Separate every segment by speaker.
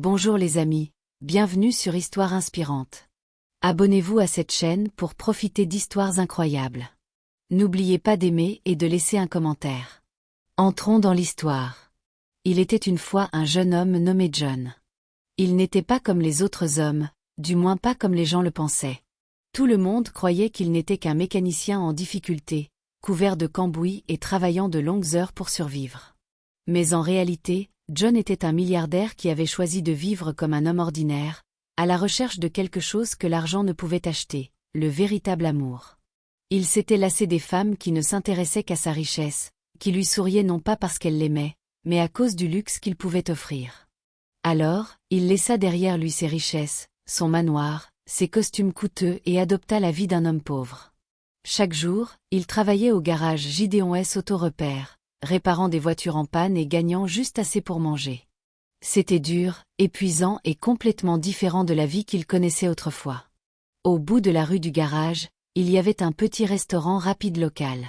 Speaker 1: Bonjour les amis, bienvenue sur Histoire Inspirante. Abonnez-vous à cette chaîne pour profiter d'histoires incroyables. N'oubliez pas d'aimer et de laisser un commentaire. Entrons dans l'histoire. Il était une fois un jeune homme nommé John. Il n'était pas comme les autres hommes, du moins pas comme les gens le pensaient. Tout le monde croyait qu'il n'était qu'un mécanicien en difficulté, couvert de cambouis et travaillant de longues heures pour survivre. Mais en réalité, John était un milliardaire qui avait choisi de vivre comme un homme ordinaire, à la recherche de quelque chose que l'argent ne pouvait acheter, le véritable amour. Il s'était lassé des femmes qui ne s'intéressaient qu'à sa richesse, qui lui souriaient non pas parce qu'elles l'aimaient, mais à cause du luxe qu'il pouvait offrir. Alors, il laissa derrière lui ses richesses, son manoir, ses costumes coûteux et adopta la vie d'un homme pauvre. Chaque jour, il travaillait au garage Gideon S Auto-Repère, réparant des voitures en panne et gagnant juste assez pour manger. C'était dur, épuisant et complètement différent de la vie qu'il connaissait autrefois. Au bout de la rue du garage, il y avait un petit restaurant rapide local.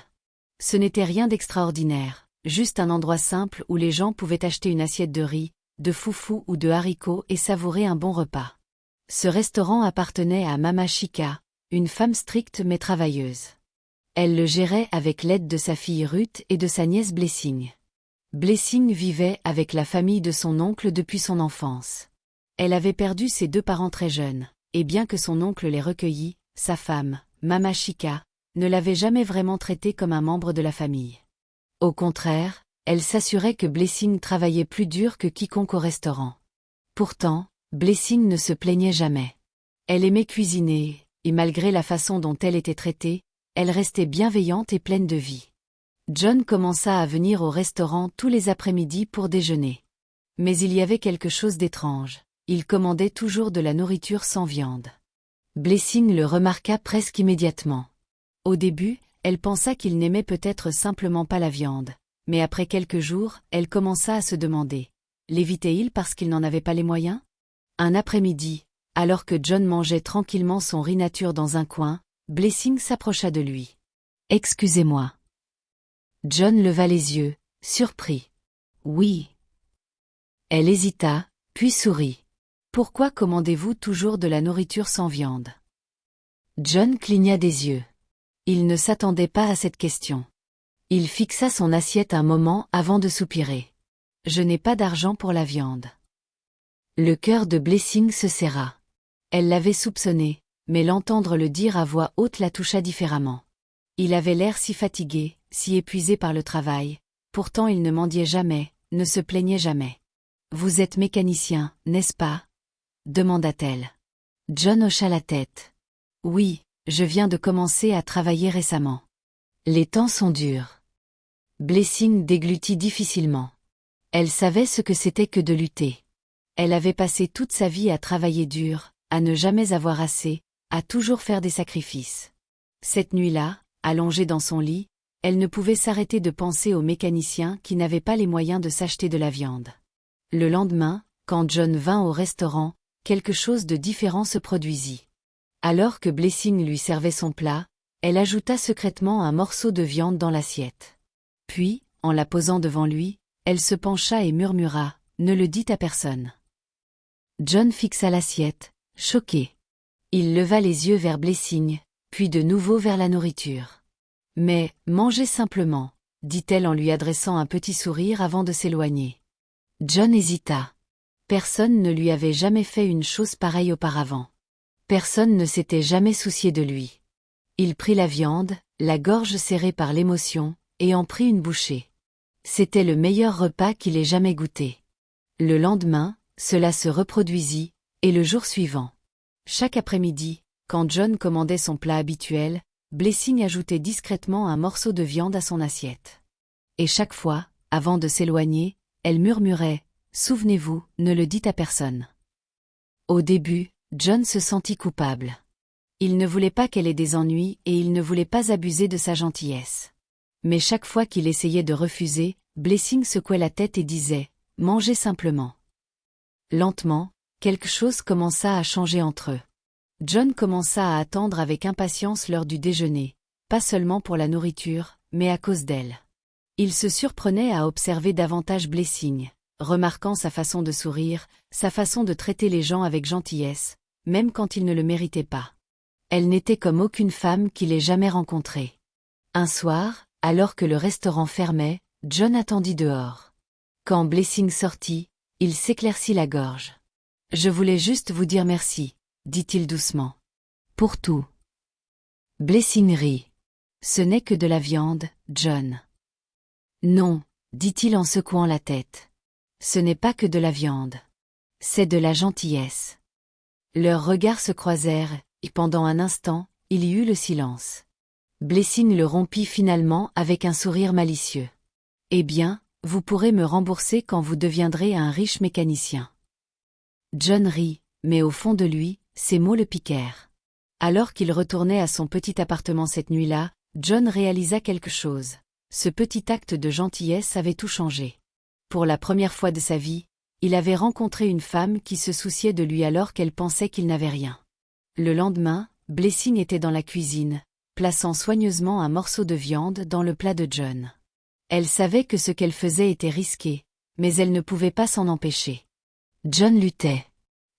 Speaker 1: Ce n'était rien d'extraordinaire, juste un endroit simple où les gens pouvaient acheter une assiette de riz, de foufou ou de haricots et savourer un bon repas. Ce restaurant appartenait à Mama Chica, une femme stricte mais travailleuse. Elle le gérait avec l'aide de sa fille Ruth et de sa nièce Blessing. Blessing vivait avec la famille de son oncle depuis son enfance. Elle avait perdu ses deux parents très jeunes, et bien que son oncle les recueillît, sa femme, Mama Chica, ne l'avait jamais vraiment traité comme un membre de la famille. Au contraire, elle s'assurait que Blessing travaillait plus dur que quiconque au restaurant. Pourtant, Blessing ne se plaignait jamais. Elle aimait cuisiner, et malgré la façon dont elle était traitée, elle restait bienveillante et pleine de vie. John commença à venir au restaurant tous les après-midi pour déjeuner. Mais il y avait quelque chose d'étrange, il commandait toujours de la nourriture sans viande. Blessing le remarqua presque immédiatement. Au début, elle pensa qu'il n'aimait peut-être simplement pas la viande, mais après quelques jours, elle commença à se demander, l'évitait-il parce qu'il n'en avait pas les moyens? Un après-midi, alors que John mangeait tranquillement son riz nature dans un coin, Blessing s'approcha de lui. « Excusez-moi. » John leva les yeux, surpris. « Oui. » Elle hésita, puis sourit. « Pourquoi commandez-vous toujours de la nourriture sans viande ?» John cligna des yeux. Il ne s'attendait pas à cette question. Il fixa son assiette un moment avant de soupirer. « Je n'ai pas d'argent pour la viande. » Le cœur de Blessing se serra. Elle l'avait soupçonné, mais l'entendre le dire à voix haute la toucha différemment. Il avait l'air si fatigué, si épuisé par le travail, pourtant il ne mendiait jamais, ne se plaignait jamais. « Vous êtes mécanicien, n'est-ce pas ?» demanda-t-elle. John hocha la tête. « Oui, je viens de commencer à travailler récemment. Les temps sont durs. » Blessing déglutit difficilement. Elle savait ce que c'était que de lutter. Elle avait passé toute sa vie à travailler dur, à ne jamais avoir assez, à toujours faire des sacrifices. Cette nuit-là, allongée dans son lit, elle ne pouvait s'arrêter de penser au mécanicien qui n'avait pas les moyens de s'acheter de la viande. Le lendemain, quand John vint au restaurant, quelque chose de différent se produisit. Alors que Blessing lui servait son plat, elle ajouta secrètement un morceau de viande dans l'assiette. Puis, en la posant devant lui, elle se pencha et murmura « Ne le dites à personne. » John fixa l'assiette, choqué. Il leva les yeux vers Blessing, puis de nouveau vers la nourriture. « Mais, mangez simplement, » dit-elle en lui adressant un petit sourire avant de s'éloigner. John hésita. Personne ne lui avait jamais fait une chose pareille auparavant. Personne ne s'était jamais soucié de lui. Il prit la viande, la gorge serrée par l'émotion, et en prit une bouchée. C'était le meilleur repas qu'il ait jamais goûté. Le lendemain, cela se reproduisit, et le jour suivant. Chaque après-midi, quand John commandait son plat habituel, Blessing ajoutait discrètement un morceau de viande à son assiette. Et chaque fois, avant de s'éloigner, elle murmurait « Souvenez-vous, ne le dites à personne. » Au début, John se sentit coupable. Il ne voulait pas qu'elle ait des ennuis et il ne voulait pas abuser de sa gentillesse. Mais chaque fois qu'il essayait de refuser, Blessing secouait la tête et disait « Mangez simplement. » Lentement, quelque chose commença à changer entre eux. John commença à attendre avec impatience l'heure du déjeuner, pas seulement pour la nourriture, mais à cause d'elle. Il se surprenait à observer davantage Blessing, remarquant sa façon de sourire, sa façon de traiter les gens avec gentillesse, même quand ils ne le méritaient pas. Elle n'était comme aucune femme qu'il ait jamais rencontrée. Un soir, alors que le restaurant fermait, John attendit dehors. Quand Blessing sortit, il s'éclaircit la gorge. « Je voulais juste vous dire merci », dit-il doucement. « Pour tout. » Blessing rit. « Ce n'est que de la viande, John. »« Non, » dit-il en secouant la tête. « Ce n'est pas que de la viande. C'est de la gentillesse. » Leurs regards se croisèrent, et pendant un instant, il y eut le silence. Blessing le rompit finalement avec un sourire malicieux. « Eh bien, vous pourrez me rembourser quand vous deviendrez un riche mécanicien. » John rit, mais au fond de lui, ces mots le piquèrent. Alors qu'il retournait à son petit appartement cette nuit-là, John réalisa quelque chose. Ce petit acte de gentillesse avait tout changé. Pour la première fois de sa vie, il avait rencontré une femme qui se souciait de lui alors qu'elle pensait qu'il n'avait rien. Le lendemain, Blessing était dans la cuisine, plaçant soigneusement un morceau de viande dans le plat de John. Elle savait que ce qu'elle faisait était risqué, mais elle ne pouvait pas s'en empêcher. John luttait.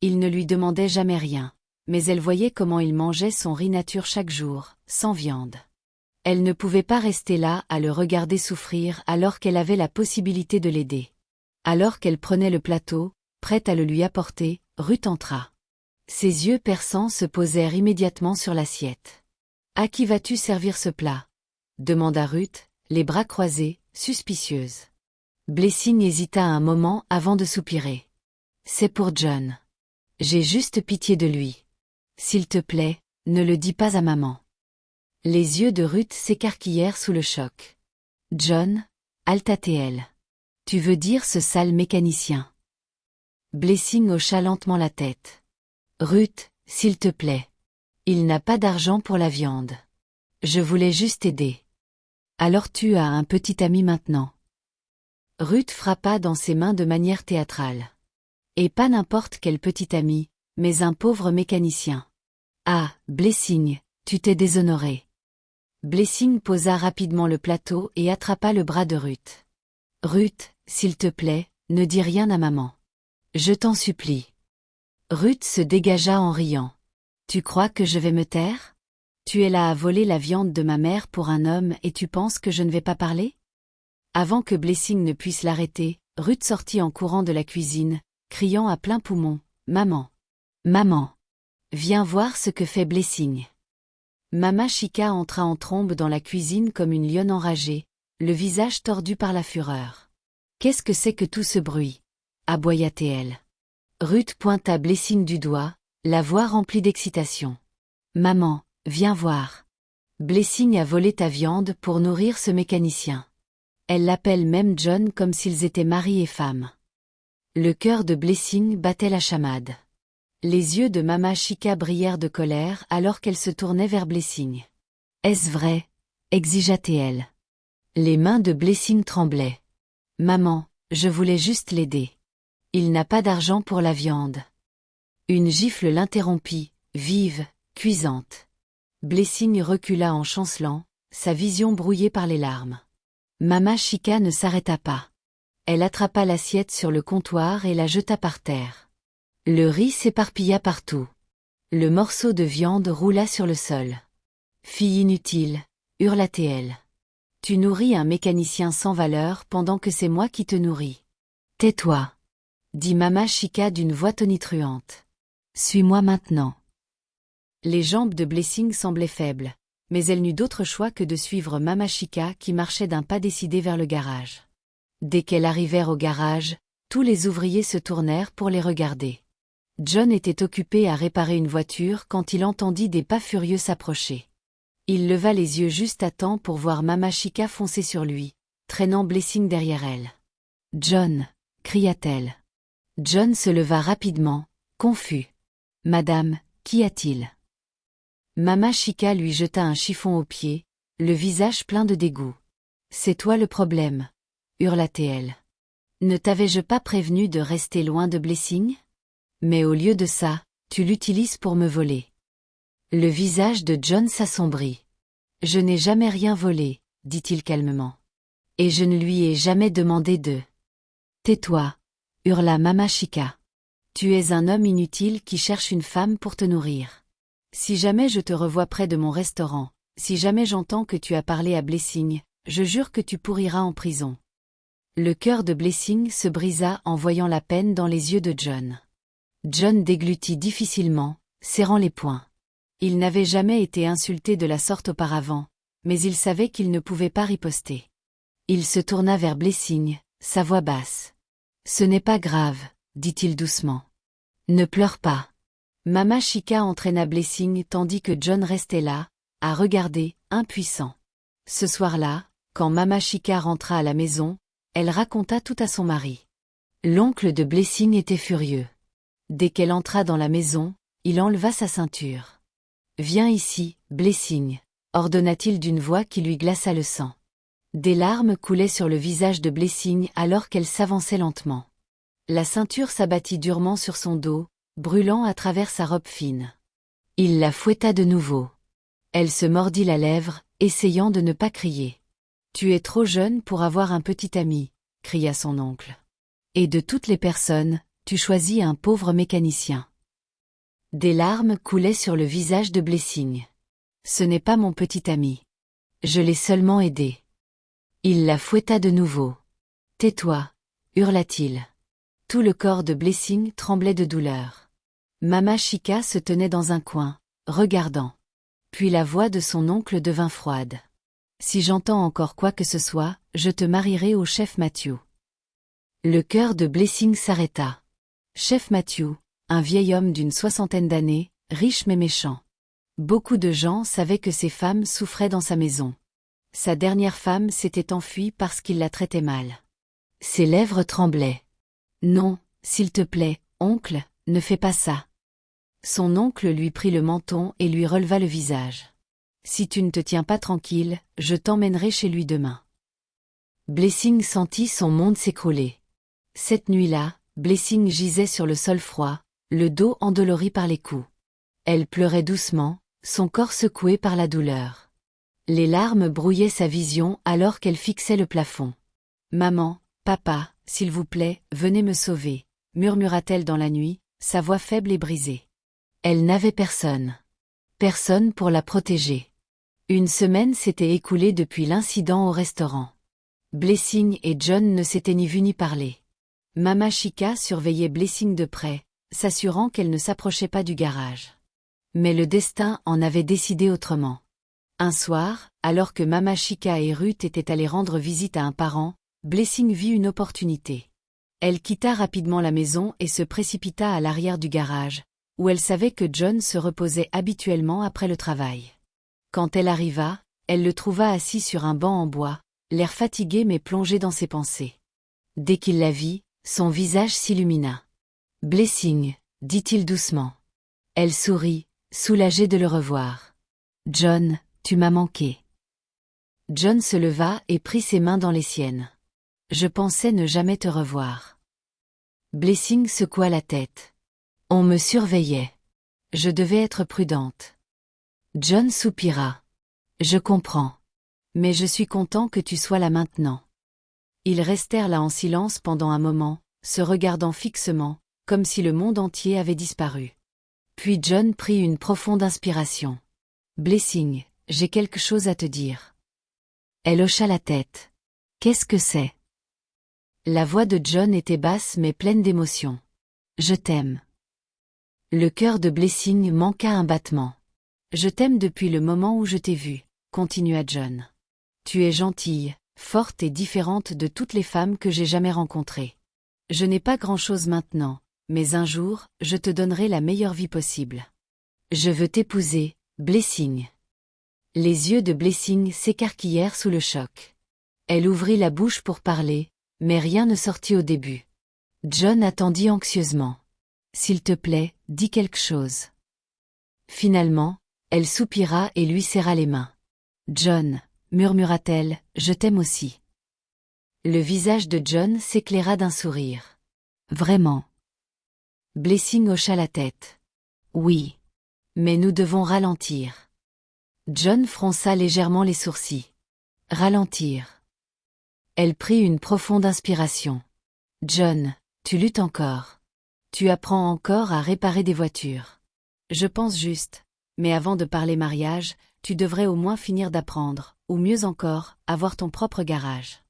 Speaker 1: Il ne lui demandait jamais rien, mais elle voyait comment il mangeait son riz nature chaque jour, sans viande. Elle ne pouvait pas rester là à le regarder souffrir alors qu'elle avait la possibilité de l'aider. Alors qu'elle prenait le plateau, prête à le lui apporter, Ruth entra. Ses yeux perçants se posèrent immédiatement sur l'assiette. « À qui vas-tu servir ce plat ?» demanda Ruth, les bras croisés, suspicieuse. Blessing hésita un moment avant de soupirer. « C'est pour John. J'ai juste pitié de lui. S'il te plaît, ne le dis pas à maman. » Les yeux de Ruth s'écarquillèrent sous le choc. « John, Alta-TL. Tu veux dire ce sale mécanicien ?» Blessing hocha lentement la tête. « Ruth, s'il te plaît. Il n'a pas d'argent pour la viande. Je voulais juste aider. Alors tu as un petit ami maintenant. » Ruth frappa dans ses mains de manière théâtrale. Et pas n'importe quel petit ami, mais un pauvre mécanicien. « Ah, Blessing, tu t'es déshonoré. » Blessing posa rapidement le plateau et attrapa le bras de Ruth. « Ruth, s'il te plaît, ne dis rien à maman. Je t'en supplie. » Ruth se dégagea en riant. « Tu crois que je vais me taire ? Tu es là à voler la viande de ma mère pour un homme et tu penses que je ne vais pas parler ?» Avant que Blessing ne puisse l'arrêter, Ruth sortit en courant de la cuisine, criant à plein poumon, « Maman! Maman! Viens voir ce que fait Blessing !» Mama Chica entra en trombe dans la cuisine comme une lionne enragée, le visage tordu par la fureur. « Qu'est-ce que c'est que tout ce bruit ?» aboya-t-elle. Ruth pointa Blessing du doigt, la voix remplie d'excitation. « Maman, viens voir. Blessing a volé ta viande pour nourrir ce mécanicien. Elle l'appelle même John comme s'ils étaient mari et femme. » Le cœur de Blessing battait la chamade. Les yeux de Mama Chica brillèrent de colère alors qu'elle se tournait vers Blessing. « Est-ce vrai ?» exigea-t-elle. Les mains de Blessing tremblaient. « Maman, je voulais juste l'aider. Il n'a pas d'argent pour la viande. » Une gifle l'interrompit, vive, cuisante. Blessing recula en chancelant, sa vision brouillée par les larmes. Mama Chica ne s'arrêta pas. Elle attrapa l'assiette sur le comptoir et la jeta par terre. Le riz s'éparpilla partout. Le morceau de viande roula sur le sol. « Fille inutile !» hurla-t-elle. « Tu nourris un mécanicien sans valeur pendant que c'est moi qui te nourris. »« Tais-toi !» dit Mama Chica d'une voix tonitruante. « Suis-moi maintenant. » Les jambes de Blessing semblaient faibles, mais elle n'eut d'autre choix que de suivre Mama Chica qui marchait d'un pas décidé vers le garage. Dès qu'elles arrivèrent au garage, tous les ouvriers se tournèrent pour les regarder. John était occupé à réparer une voiture quand il entendit des pas furieux s'approcher. Il leva les yeux juste à temps pour voir Mama Chica foncer sur lui, traînant Blessing derrière elle. « John !» cria-t-elle. John se leva rapidement, confus. « Madame, qu'y a-t-il » Mama Chica lui jeta un chiffon aux pieds, le visage plein de dégoût. « C'est toi le problème » hurla-t-elle. « Ne t'avais-je pas prévenu de rester loin de Blessing ? Mais au lieu de ça, tu l'utilises pour me voler. » Le visage de John s'assombrit. « Je n'ai jamais rien volé, » dit-il calmement. « Et je ne lui ai jamais demandé de... » « Tais-toi, hurla Mama Chica. Tu es un homme inutile qui cherche une femme pour te nourrir. Si jamais je te revois près de mon restaurant, si jamais j'entends que tu as parlé à Blessing, je jure que tu pourriras en prison. Le cœur de Blessing se brisa en voyant la peine dans les yeux de John. John déglutit difficilement, serrant les poings. Il n'avait jamais été insulté de la sorte auparavant, mais il savait qu'il ne pouvait pas riposter. Il se tourna vers Blessing, sa voix basse. « Ce n'est pas grave, dit-il doucement. Ne pleure pas. » Mama Chica entraîna Blessing tandis que John restait là, à regarder, impuissant. Ce soir-là, quand Mama Chica rentra à la maison, elle raconta tout à son mari. L'oncle de Blessing était furieux. Dès qu'elle entra dans la maison, il enleva sa ceinture. « Viens ici, Blessing, » ordonna-t-il d'une voix qui lui glaça le sang. Des larmes coulaient sur le visage de Blessing alors qu'elle s'avançait lentement. La ceinture s'abattit durement sur son dos, brûlant à travers sa robe fine. Il la fouetta de nouveau. Elle se mordit la lèvre, essayant de ne pas crier. « Tu es trop jeune pour avoir un petit ami, » cria son oncle. « Et de toutes les personnes, tu choisis un pauvre mécanicien. » Des larmes coulaient sur le visage de Blessing. « Ce n'est pas mon petit ami. Je l'ai seulement aidé. » Il la fouetta de nouveau. « Tais-toi, » hurla-t-il. Tout le corps de Blessing tremblait de douleur. Mama Chica se tenait dans un coin, regardant. Puis la voix de son oncle devint froide. « Si j'entends encore quoi que ce soit, je te marierai au chef Matthew. » Le cœur de Blessing s'arrêta. Chef Matthew, un vieil homme d'une 60aine d'années, riche mais méchant. Beaucoup de gens savaient que ses femmes souffraient dans sa maison. Sa dernière femme s'était enfuie parce qu'il la traitait mal. Ses lèvres tremblaient. « Non, s'il te plaît, oncle, ne fais pas ça. » Son oncle lui prit le menton et lui releva le visage. « Si tu ne te tiens pas tranquille, je t'emmènerai chez lui demain. » Blessing sentit son monde s'écrouler. Cette nuit-là, Blessing gisait sur le sol froid, le dos endolori par les coups. Elle pleurait doucement, son corps secoué par la douleur. Les larmes brouillaient sa vision alors qu'elle fixait le plafond. « Maman, papa, s'il vous plaît, venez me sauver, » murmura-t-elle dans la nuit, sa voix faible et brisée. Elle n'avait personne. Personne pour la protéger. Une semaine s'était écoulée depuis l'incident au restaurant. Blessing et John ne s'étaient ni vus ni parlé. Mama Chica surveillait Blessing de près, s'assurant qu'elle ne s'approchait pas du garage. Mais le destin en avait décidé autrement. Un soir, alors que Mama Chica et Ruth étaient allées rendre visite à un parent, Blessing vit une opportunité. Elle quitta rapidement la maison et se précipita à l'arrière du garage, où elle savait que John se reposait habituellement après le travail. Quand elle arriva, elle le trouva assis sur un banc en bois, l'air fatigué mais plongé dans ses pensées. Dès qu'il la vit, son visage s'illumina. « Blessing, » dit-il doucement. Elle sourit, soulagée de le revoir. « John, tu m'as manqué. » John se leva et prit ses mains dans les siennes. « Je pensais ne jamais te revoir. » Blessing secoua la tête. « On me surveillait. Je devais être prudente. » John soupira. « Je comprends. Mais je suis content que tu sois là maintenant. » Ils restèrent là en silence pendant un moment, se regardant fixement, comme si le monde entier avait disparu. Puis John prit une profonde inspiration. « Blessing, j'ai quelque chose à te dire. » Elle hocha la tête. « Qu'est-ce que c'est ?» La voix de John était basse mais pleine d'émotion. « Je t'aime. » Le cœur de Blessing manqua un battement. « Je t'aime depuis le moment où je t'ai vue, » continua John. « Tu es gentille, forte et différente de toutes les femmes que j'ai jamais rencontrées. Je n'ai pas grand-chose maintenant, mais un jour, je te donnerai la meilleure vie possible. Je veux t'épouser, Blessing. » Les yeux de Blessing s'écarquillèrent sous le choc. Elle ouvrit la bouche pour parler, mais rien ne sortit au début. John attendit anxieusement. « S'il te plaît, dis quelque chose. » Finalement, elle soupira et lui serra les mains. « John, » murmura-t-elle, « je t'aime aussi. » Le visage de John s'éclaira d'un sourire. « Vraiment ?» Blessing hocha la tête. « Oui. Mais nous devons ralentir. » John fronça légèrement les sourcils. « Ralentir. » Elle prit une profonde inspiration. « John, Tu luttes encore. Tu apprends encore à réparer des voitures. Je pense juste. Mais avant de parler mariage, tu devrais au moins finir d'apprendre, ou mieux encore, avoir ton propre garage.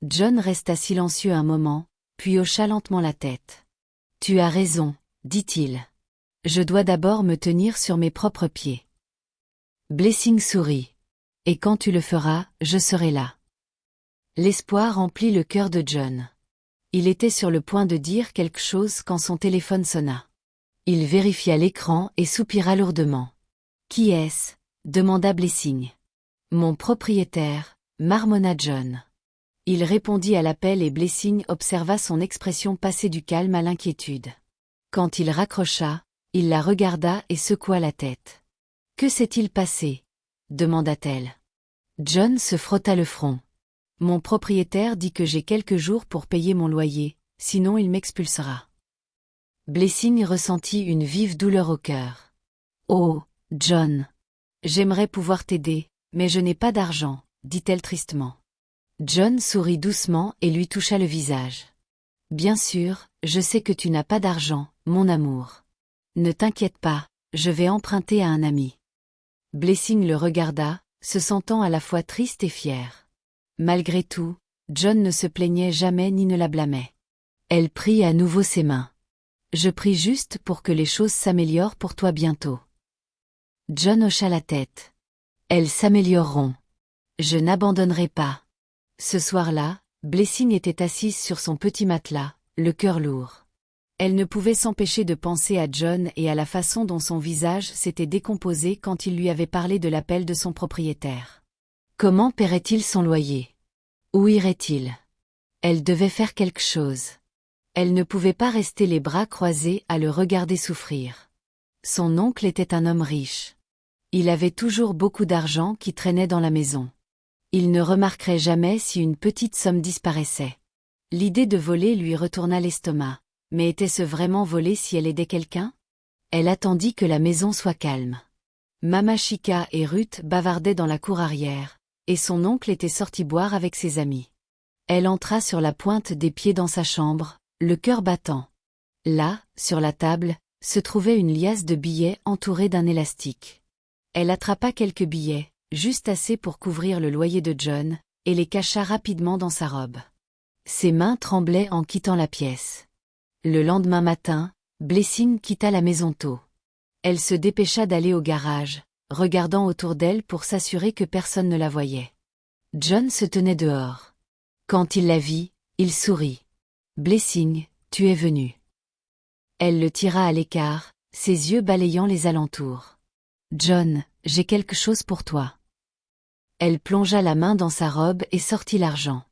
Speaker 1: John resta silencieux un moment, puis hocha lentement la tête. Tu as raison, dit-il. Je dois d'abord me tenir sur mes propres pieds. Blessing sourit. Et quand tu le feras, je serai là. L'espoir remplit le cœur de John. Il était sur le point de dire quelque chose quand son téléphone sonna. Il vérifia l'écran et soupira lourdement. Qui est-ce? Demanda Blessing. Mon propriétaire, marmonna John. Il répondit à l'appel et Blessing observa son expression passer du calme à l'inquiétude. Quand il raccrocha, il la regarda et secoua la tête. Que s'est-il passé? Demanda-t-elle. John se frotta le front. Mon propriétaire dit que j'ai quelques jours pour payer mon loyer, sinon il m'expulsera. Blessing ressentit une vive douleur au cœur. Oh, John. J'aimerais pouvoir t'aider, mais je n'ai pas d'argent, dit-elle tristement. John sourit doucement et lui toucha le visage. Bien sûr, je sais que tu n'as pas d'argent, mon amour. Ne t'inquiète pas, je vais emprunter à un ami. Blessing le regarda, se sentant à la fois triste et fier. Malgré tout, John ne se plaignait jamais ni ne la blâmait. Elle prit à nouveau ses mains. Je prie juste pour que les choses s'améliorent pour toi bientôt. John hocha la tête. Elles s'amélioreront. Je n'abandonnerai pas. Ce soir-là, Blessing était assise sur son petit matelas, le cœur lourd. Elle ne pouvait s'empêcher de penser à John et à la façon dont son visage s'était décomposé quand il lui avait parlé de l'appel de son propriétaire. Comment paierait-il son loyer? Où irait-il? Elle devait faire quelque chose. Elle ne pouvait pas rester les bras croisés à le regarder souffrir. Son oncle était un homme riche. Il avait toujours beaucoup d'argent qui traînait dans la maison. Il ne remarquerait jamais si une petite somme disparaissait. L'idée de voler lui retourna l'estomac. Mais était-ce vraiment voler si elle aidait quelqu'un? Elle attendit que la maison soit calme. Mama Chica et Ruth bavardaient dans la cour arrière, et son oncle était sorti boire avec ses amis. Elle entra sur la pointe des pieds dans sa chambre, le cœur battant. Là, sur la table, se trouvait une liasse de billets entourée d'un élastique. Elle attrapa quelques billets, juste assez pour couvrir le loyer de John, et les cacha rapidement dans sa robe. Ses mains tremblaient en quittant la pièce. Le lendemain matin, Blessing quitta la maison tôt. Elle se dépêcha d'aller au garage, regardant autour d'elle pour s'assurer que personne ne la voyait. John se tenait dehors. Quand il la vit, il sourit. « Blessing, tu es venu. » Elle le tira à l'écart, ses yeux balayant les alentours. « John, j'ai quelque chose pour toi. » Elle plongea la main dans sa robe et sortit l'argent.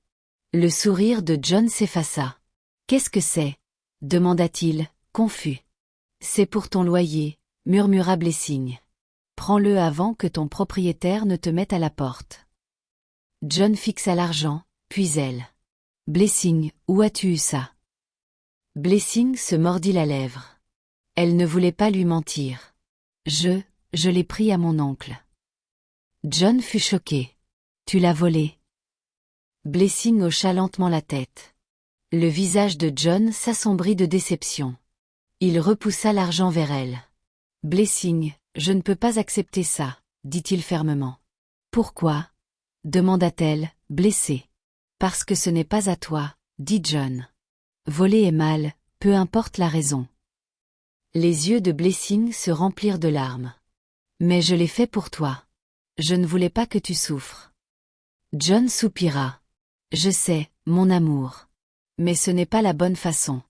Speaker 1: Le sourire de John s'effaça. « Qu'est-ce que c'est ?» demanda-t-il, confus. « C'est pour ton loyer, » murmura Blessing. « Prends-le avant que ton propriétaire ne te mette à la porte. » John fixa l'argent, puis elle. « Blessing, où as-tu eu ça ?» Blessing se mordit la lèvre. Elle ne voulait pas lui mentir. « Je l'ai pris à mon oncle. » John fut choqué. « Tu l'as volé ?» Blessing hocha lentement la tête. Le visage de John s'assombrit de déception. Il repoussa l'argent vers elle. « Blessing, je ne peux pas accepter ça, » dit-il fermement. « Pourquoi ?» demanda-t-elle, blessée. « Parce que ce n'est pas à toi, » dit John. « Voler est mal, peu importe la raison. » Les yeux de Blessing se remplirent de larmes. « Mais je l'ai fait pour toi. Je ne voulais pas que tu souffres. » John soupira. « Je sais, mon amour. Mais ce n'est pas la bonne façon.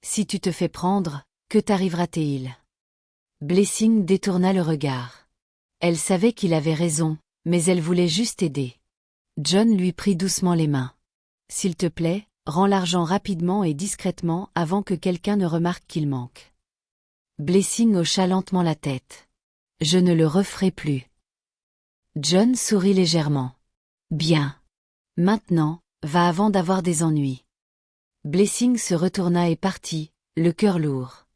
Speaker 1: Si tu te fais prendre, que t'arrivera-t-il » Blessing détourna le regard. Elle savait qu'il avait raison, mais elle voulait juste aider. John lui prit doucement les mains. « S'il te plaît, rends l'argent rapidement et discrètement avant que quelqu'un ne remarque qu'il manque. » Blessing hocha lentement la tête. « Je ne le referai plus. » John sourit légèrement. « Bien. Maintenant, va avant d'avoir des ennuis. » Blessing se retourna et partit, le cœur lourd.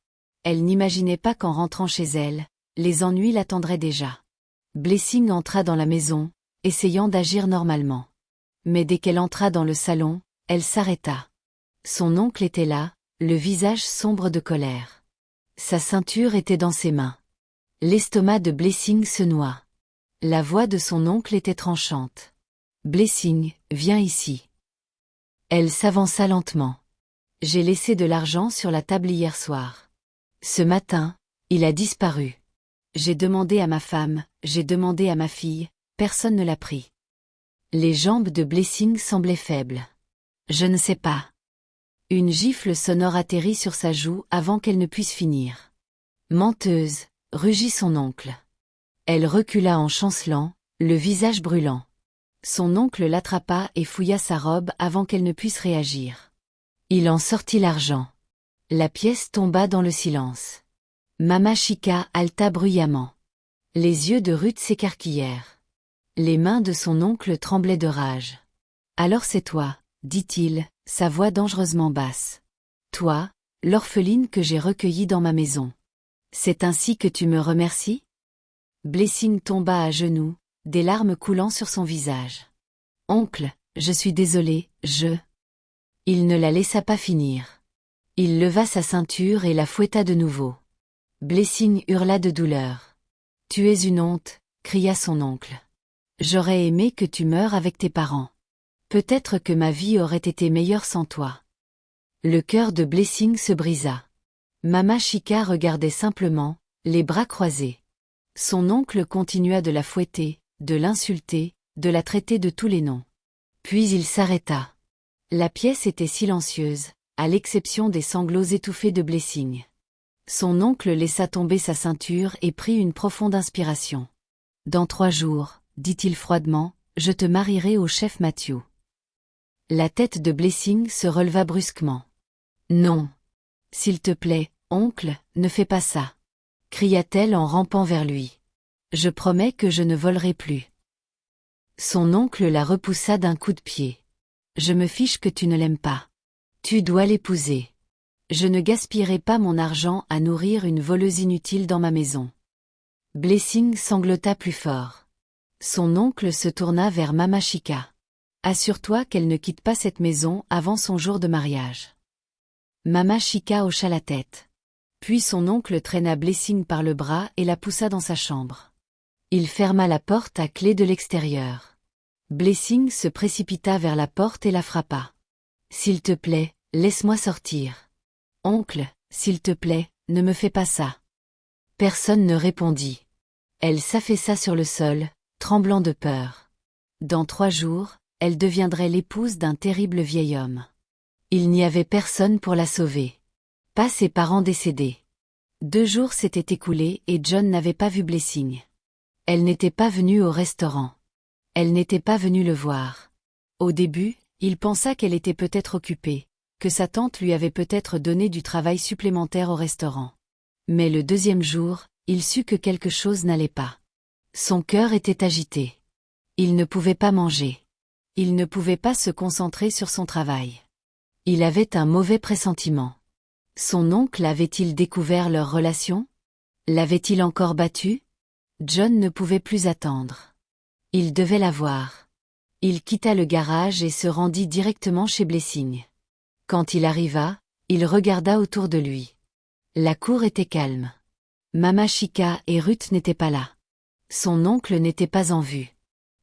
Speaker 1: Elle n'imaginait pas qu'en rentrant chez elle, les ennuis l'attendraient déjà. Blessing entra dans la maison, essayant d'agir normalement. Mais dès qu'elle entra dans le salon, elle s'arrêta. Son oncle était là, le visage sombre de colère. Sa ceinture était dans ses mains. L'estomac de Blessing se noie. La voix de son oncle était tranchante. « Blessing, viens ici. » Elle s'avança lentement. « J'ai laissé de l'argent sur la table hier soir. Ce matin, il a disparu. J'ai demandé à ma femme, j'ai demandé à ma fille, personne ne l'a pris. » Les jambes de Blessing semblaient faibles. « Je ne sais pas. » Une gifle sonore atterrit sur sa joue avant qu'elle ne puisse finir. « Menteuse !» rugit son oncle. Elle recula en chancelant, le visage brûlant. Son oncle l'attrapa et fouilla sa robe avant qu'elle ne puisse réagir. Il en sortit l'argent. La pièce tomba dans le silence. Mama Chika haleta bruyamment. Les yeux de Ruth s'écarquillèrent. Les mains de son oncle tremblaient de rage. « Alors c'est toi, » dit-il, sa voix dangereusement basse. « Toi, l'orpheline que j'ai recueillie dans ma maison. C'est ainsi que tu me remercies ?» Blessing tomba à genoux, des larmes coulant sur son visage. « Oncle, je suis désolé, je... » Il ne la laissa pas finir. Il leva sa ceinture et la fouetta de nouveau. Blessing hurla de douleur. « Tu es une honte !» cria son oncle. « J'aurais aimé que tu meures avec tes parents. Peut-être que ma vie aurait été meilleure sans toi. » Le cœur de Blessing se brisa. Mama Chika regardait simplement, les bras croisés. Son oncle continua de la fouetter, de l'insulter, de la traiter de tous les noms. Puis il s'arrêta. La pièce était silencieuse, à l'exception des sanglots étouffés de Blessing. Son oncle laissa tomber sa ceinture et prit une profonde inspiration. « Dans 3 jours, » dit-il froidement, « je te marierai au chef Matthew. » La tête de Blessing se releva brusquement. « Non. S'il te plaît, oncle, ne fais pas ça. » cria-t-elle en rampant vers lui. « Je promets que je ne volerai plus. » Son oncle la repoussa d'un coup de pied. « Je me fiche que tu ne l'aimes pas. Tu dois l'épouser. Je ne gaspillerai pas mon argent à nourrir une voleuse inutile dans ma maison. » Blessing sanglota plus fort. Son oncle se tourna vers Mama Chika. « Assure-toi qu'elle ne quitte pas cette maison avant son jour de mariage. » Mama Chika hocha la tête. Puis son oncle traîna Blessing par le bras et la poussa dans sa chambre. Il ferma la porte à clé de l'extérieur. Blessing se précipita vers la porte et la frappa. « S'il te plaît, laisse-moi sortir. Oncle, s'il te plaît, ne me fais pas ça. » Personne ne répondit. Elle s'affaissa sur le sol, tremblant de peur. Dans 3 jours, elle deviendrait l'épouse d'un terrible vieil homme. Il n'y avait personne pour la sauver. Pas ses parents décédés. 2 jours s'étaient écoulés et John n'avait pas vu Blessing. Elle n'était pas venue au restaurant. Elle n'était pas venue le voir. Au début, il pensa qu'elle était peut-être occupée, que sa tante lui avait peut-être donné du travail supplémentaire au restaurant. Mais le 2e jour, il sut que quelque chose n'allait pas. Son cœur était agité. Il ne pouvait pas manger. Il ne pouvait pas se concentrer sur son travail. Il avait un mauvais pressentiment. Son oncle avait-il découvert leur relation? L'avait-il encore battue? John ne pouvait plus attendre. Il devait la voir. Il quitta le garage et se rendit directement chez Blessing. Quand il arriva, il regarda autour de lui. La cour était calme. Mama Chika et Ruth n'étaient pas là. Son oncle n'était pas en vue.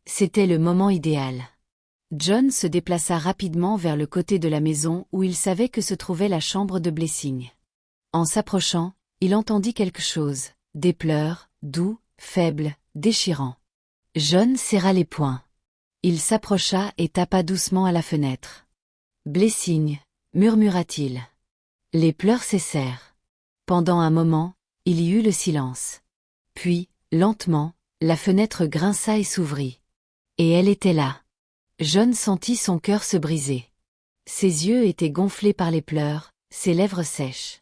Speaker 1: C'était le moment idéal. John se déplaça rapidement vers le côté de la maison où il savait que se trouvait la chambre de Blessing. En s'approchant, il entendit quelque chose, des pleurs, doux, faibles, déchirants. John serra les poings. Il s'approcha et tapa doucement à la fenêtre. « Blessing » murmura-t-il. Les pleurs cessèrent. Pendant un moment, il y eut le silence. Puis, lentement, la fenêtre grinça et s'ouvrit. Et elle était là. John sentit son cœur se briser. Ses yeux étaient gonflés par les pleurs, ses lèvres sèches.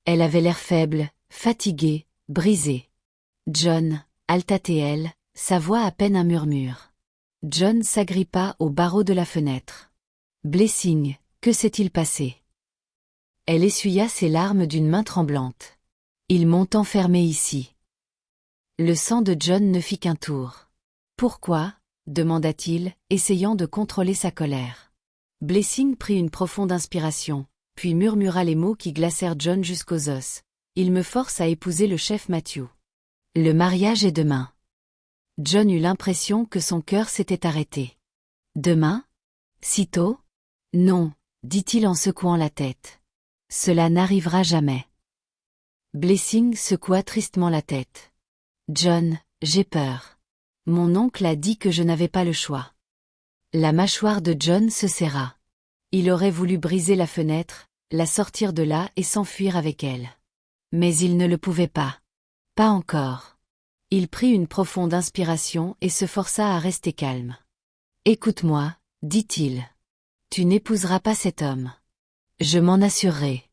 Speaker 1: Elle avait l'air faible, fatiguée, brisée. « John » halta-t-elle, sa voix à peine un murmure. John s'agrippa au barreau de la fenêtre. « Blessing, que s'est-il passé ?» Elle essuya ses larmes d'une main tremblante. « Ils m'ont enfermée ici. » Le sang de John ne fit qu'un tour. « Pourquoi ?» demanda-t-il, essayant de contrôler sa colère. Blessing prit une profonde inspiration, puis murmura les mots qui glacèrent John jusqu'aux os. Il me force à épouser le chef Matthew. Le mariage est demain. John eut l'impression que son cœur s'était arrêté. Demain? Si tôt? Non, dit-il en secouant la tête. Cela n'arrivera jamais. Blessing secoua tristement la tête. John, j'ai peur. Mon oncle a dit que je n'avais pas le choix. La mâchoire de John se serra. Il aurait voulu briser la fenêtre, la sortir de là et s'enfuir avec elle. Mais il ne le pouvait pas. Pas encore. Il prit une profonde inspiration et se força à rester calme. Écoute-moi, dit-il. Tu n'épouseras pas cet homme. Je m'en assurerai.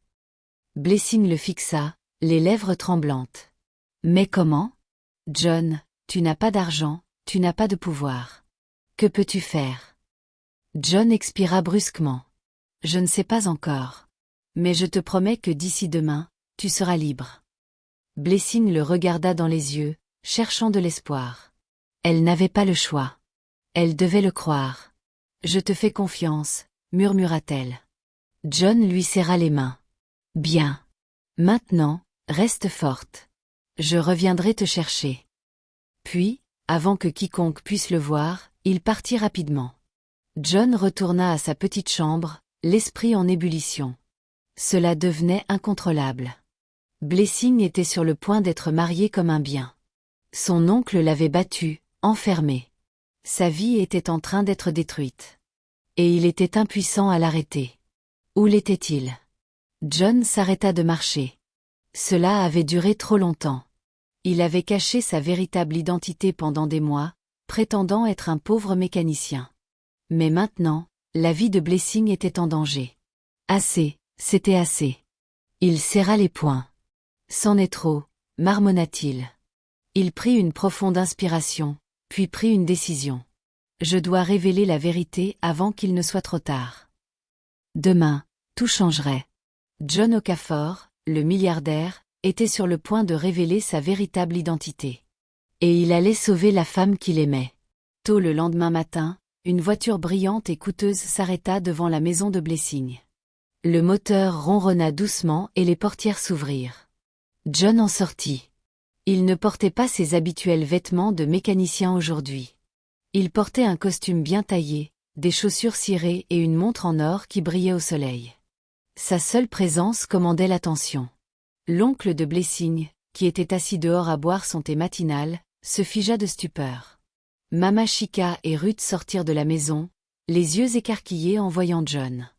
Speaker 1: Blessing le fixa, les lèvres tremblantes. Mais comment? John, tu n'as pas d'argent, tu n'as pas de pouvoir. Que peux-tu faire? John expira brusquement. Je ne sais pas encore. Mais je te promets que d'ici demain, tu seras libre. Blessing le regarda dans les yeux, cherchant de l'espoir. Elle n'avait pas le choix. Elle devait le croire. Je te fais confiance, murmura-t-elle. John lui serra les mains. Bien. Maintenant, reste forte. Je reviendrai te chercher. Puis, avant que quiconque puisse le voir, il partit rapidement. John retourna à sa petite chambre, l'esprit en ébullition. Cela devenait incontrôlable. Blessing était sur le point d'être marié comme un bien. Son oncle l'avait battu, enfermé. Sa vie était en train d'être détruite. Et il était impuissant à l'arrêter. Où l'était-il? John s'arrêta de marcher. Cela avait duré trop longtemps. Il avait caché sa véritable identité pendant des mois, prétendant être un pauvre mécanicien. Mais maintenant, la vie de Blessing était en danger. Assez, c'était assez. Il serra les poings. C'en est trop, marmonna-t-il. Il prit une profonde inspiration, puis prit une décision. Je dois révéler la vérité avant qu'il ne soit trop tard. Demain, tout changerait. John Okafor, le milliardaire, était sur le point de révéler sa véritable identité. Et il allait sauver la femme qu'il aimait. Tôt le lendemain matin, une voiture brillante et coûteuse s'arrêta devant la maison de Blessing. Le moteur ronronna doucement et les portières s'ouvrirent. John en sortit. Il ne portait pas ses habituels vêtements de mécanicien aujourd'hui. Il portait un costume bien taillé, des chaussures cirées et une montre en or qui brillait au soleil. Sa seule présence commandait l'attention. L'oncle de Blessing, qui était assis dehors à boire son thé matinal, se figea de stupeur. Mama Chica et Ruth sortirent de la maison, les yeux écarquillés en voyant John.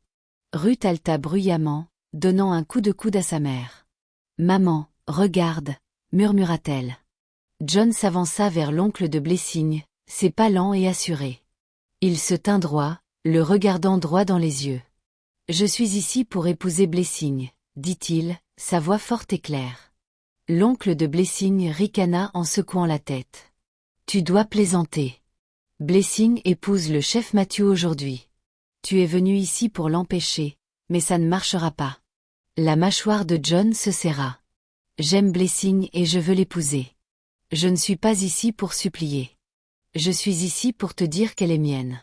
Speaker 1: Ruth haleta bruyamment, donnant un coup de coude à sa mère. « Maman, regarde » murmura-t-elle. John s'avança vers l'oncle de Blessing, ses pas lents et assurés. Il se tint droit, le regardant droit dans les yeux. « Je suis ici pour épouser Blessing, » dit-il, sa voix forte et claire. L'oncle de Blessing ricana en secouant la tête. « Tu dois plaisanter. Blessing épouse le chef Matthew aujourd'hui. Tu es venu ici pour l'empêcher, mais ça ne marchera pas. » La mâchoire de John se serra. « J'aime Blessing et je veux l'épouser. Je ne suis pas ici pour supplier. Je suis ici pour te dire qu'elle est mienne. »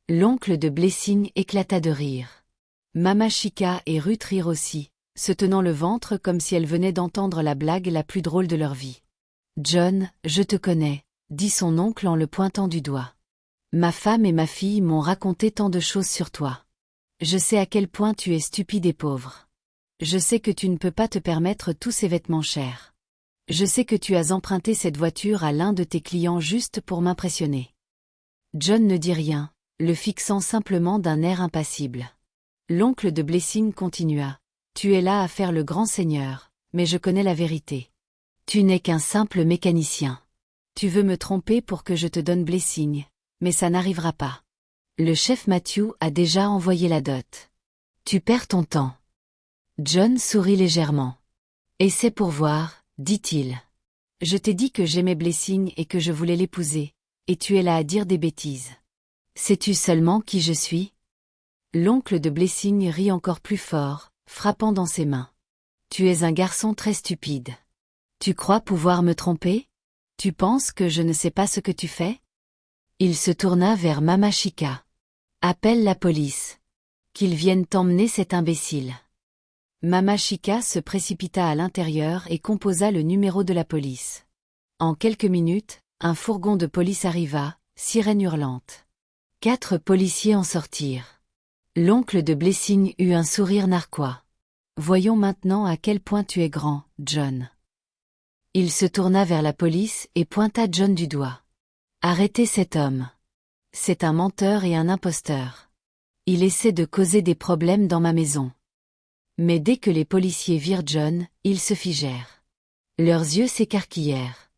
Speaker 1: L'oncle de Blessing éclata de rire. Mama Chica et Ruth rirent aussi, se tenant le ventre comme si elles venaient d'entendre la blague la plus drôle de leur vie. « John, je te connais, » dit son oncle en le pointant du doigt. « Ma femme et ma fille m'ont raconté tant de choses sur toi. Je sais à quel point tu es stupide et pauvre. Je sais que tu ne peux pas te permettre tous ces vêtements chers. Je sais que tu as emprunté cette voiture à l'un de tes clients juste pour m'impressionner. » John ne dit rien, le fixant simplement d'un air impassible. L'oncle de Blessing continua. « Tu es là à faire le grand seigneur, mais je connais la vérité. Tu n'es qu'un simple mécanicien. Tu veux me tromper pour que je te donne Blessing, mais ça n'arrivera pas. Le chef Matthew a déjà envoyé la dot. Tu perds ton temps. » John sourit légèrement. « Et c'est pour voir, » dit-il. « Je t'ai dit que j'aimais Blessing et que je voulais l'épouser, et tu es là à dire des bêtises. Sais-tu seulement qui je suis? » L'oncle de Blessing rit encore plus fort, frappant dans ses mains. « Tu es un garçon très stupide. Tu crois pouvoir me tromper? Tu penses que je ne sais pas ce que tu fais? » Il se tourna vers Mama Chica. « Appelle la police. » Qu'ils viennent emmener cet imbécile. Mama Chica se précipita à l'intérieur et composa le numéro de la police. En quelques minutes, un fourgon de police arriva, sirène hurlante. 4 policiers en sortirent. L'oncle de Blessing eut un sourire narquois. Voyons maintenant à quel point tu es grand, John. Il se tourna vers la police et pointa John du doigt. Arrêtez cet homme. C'est un menteur et un imposteur. Il essaie de causer des problèmes dans ma maison. Mais dès que les policiers virent John, ils se figèrent. Leurs yeux s'écarquillèrent.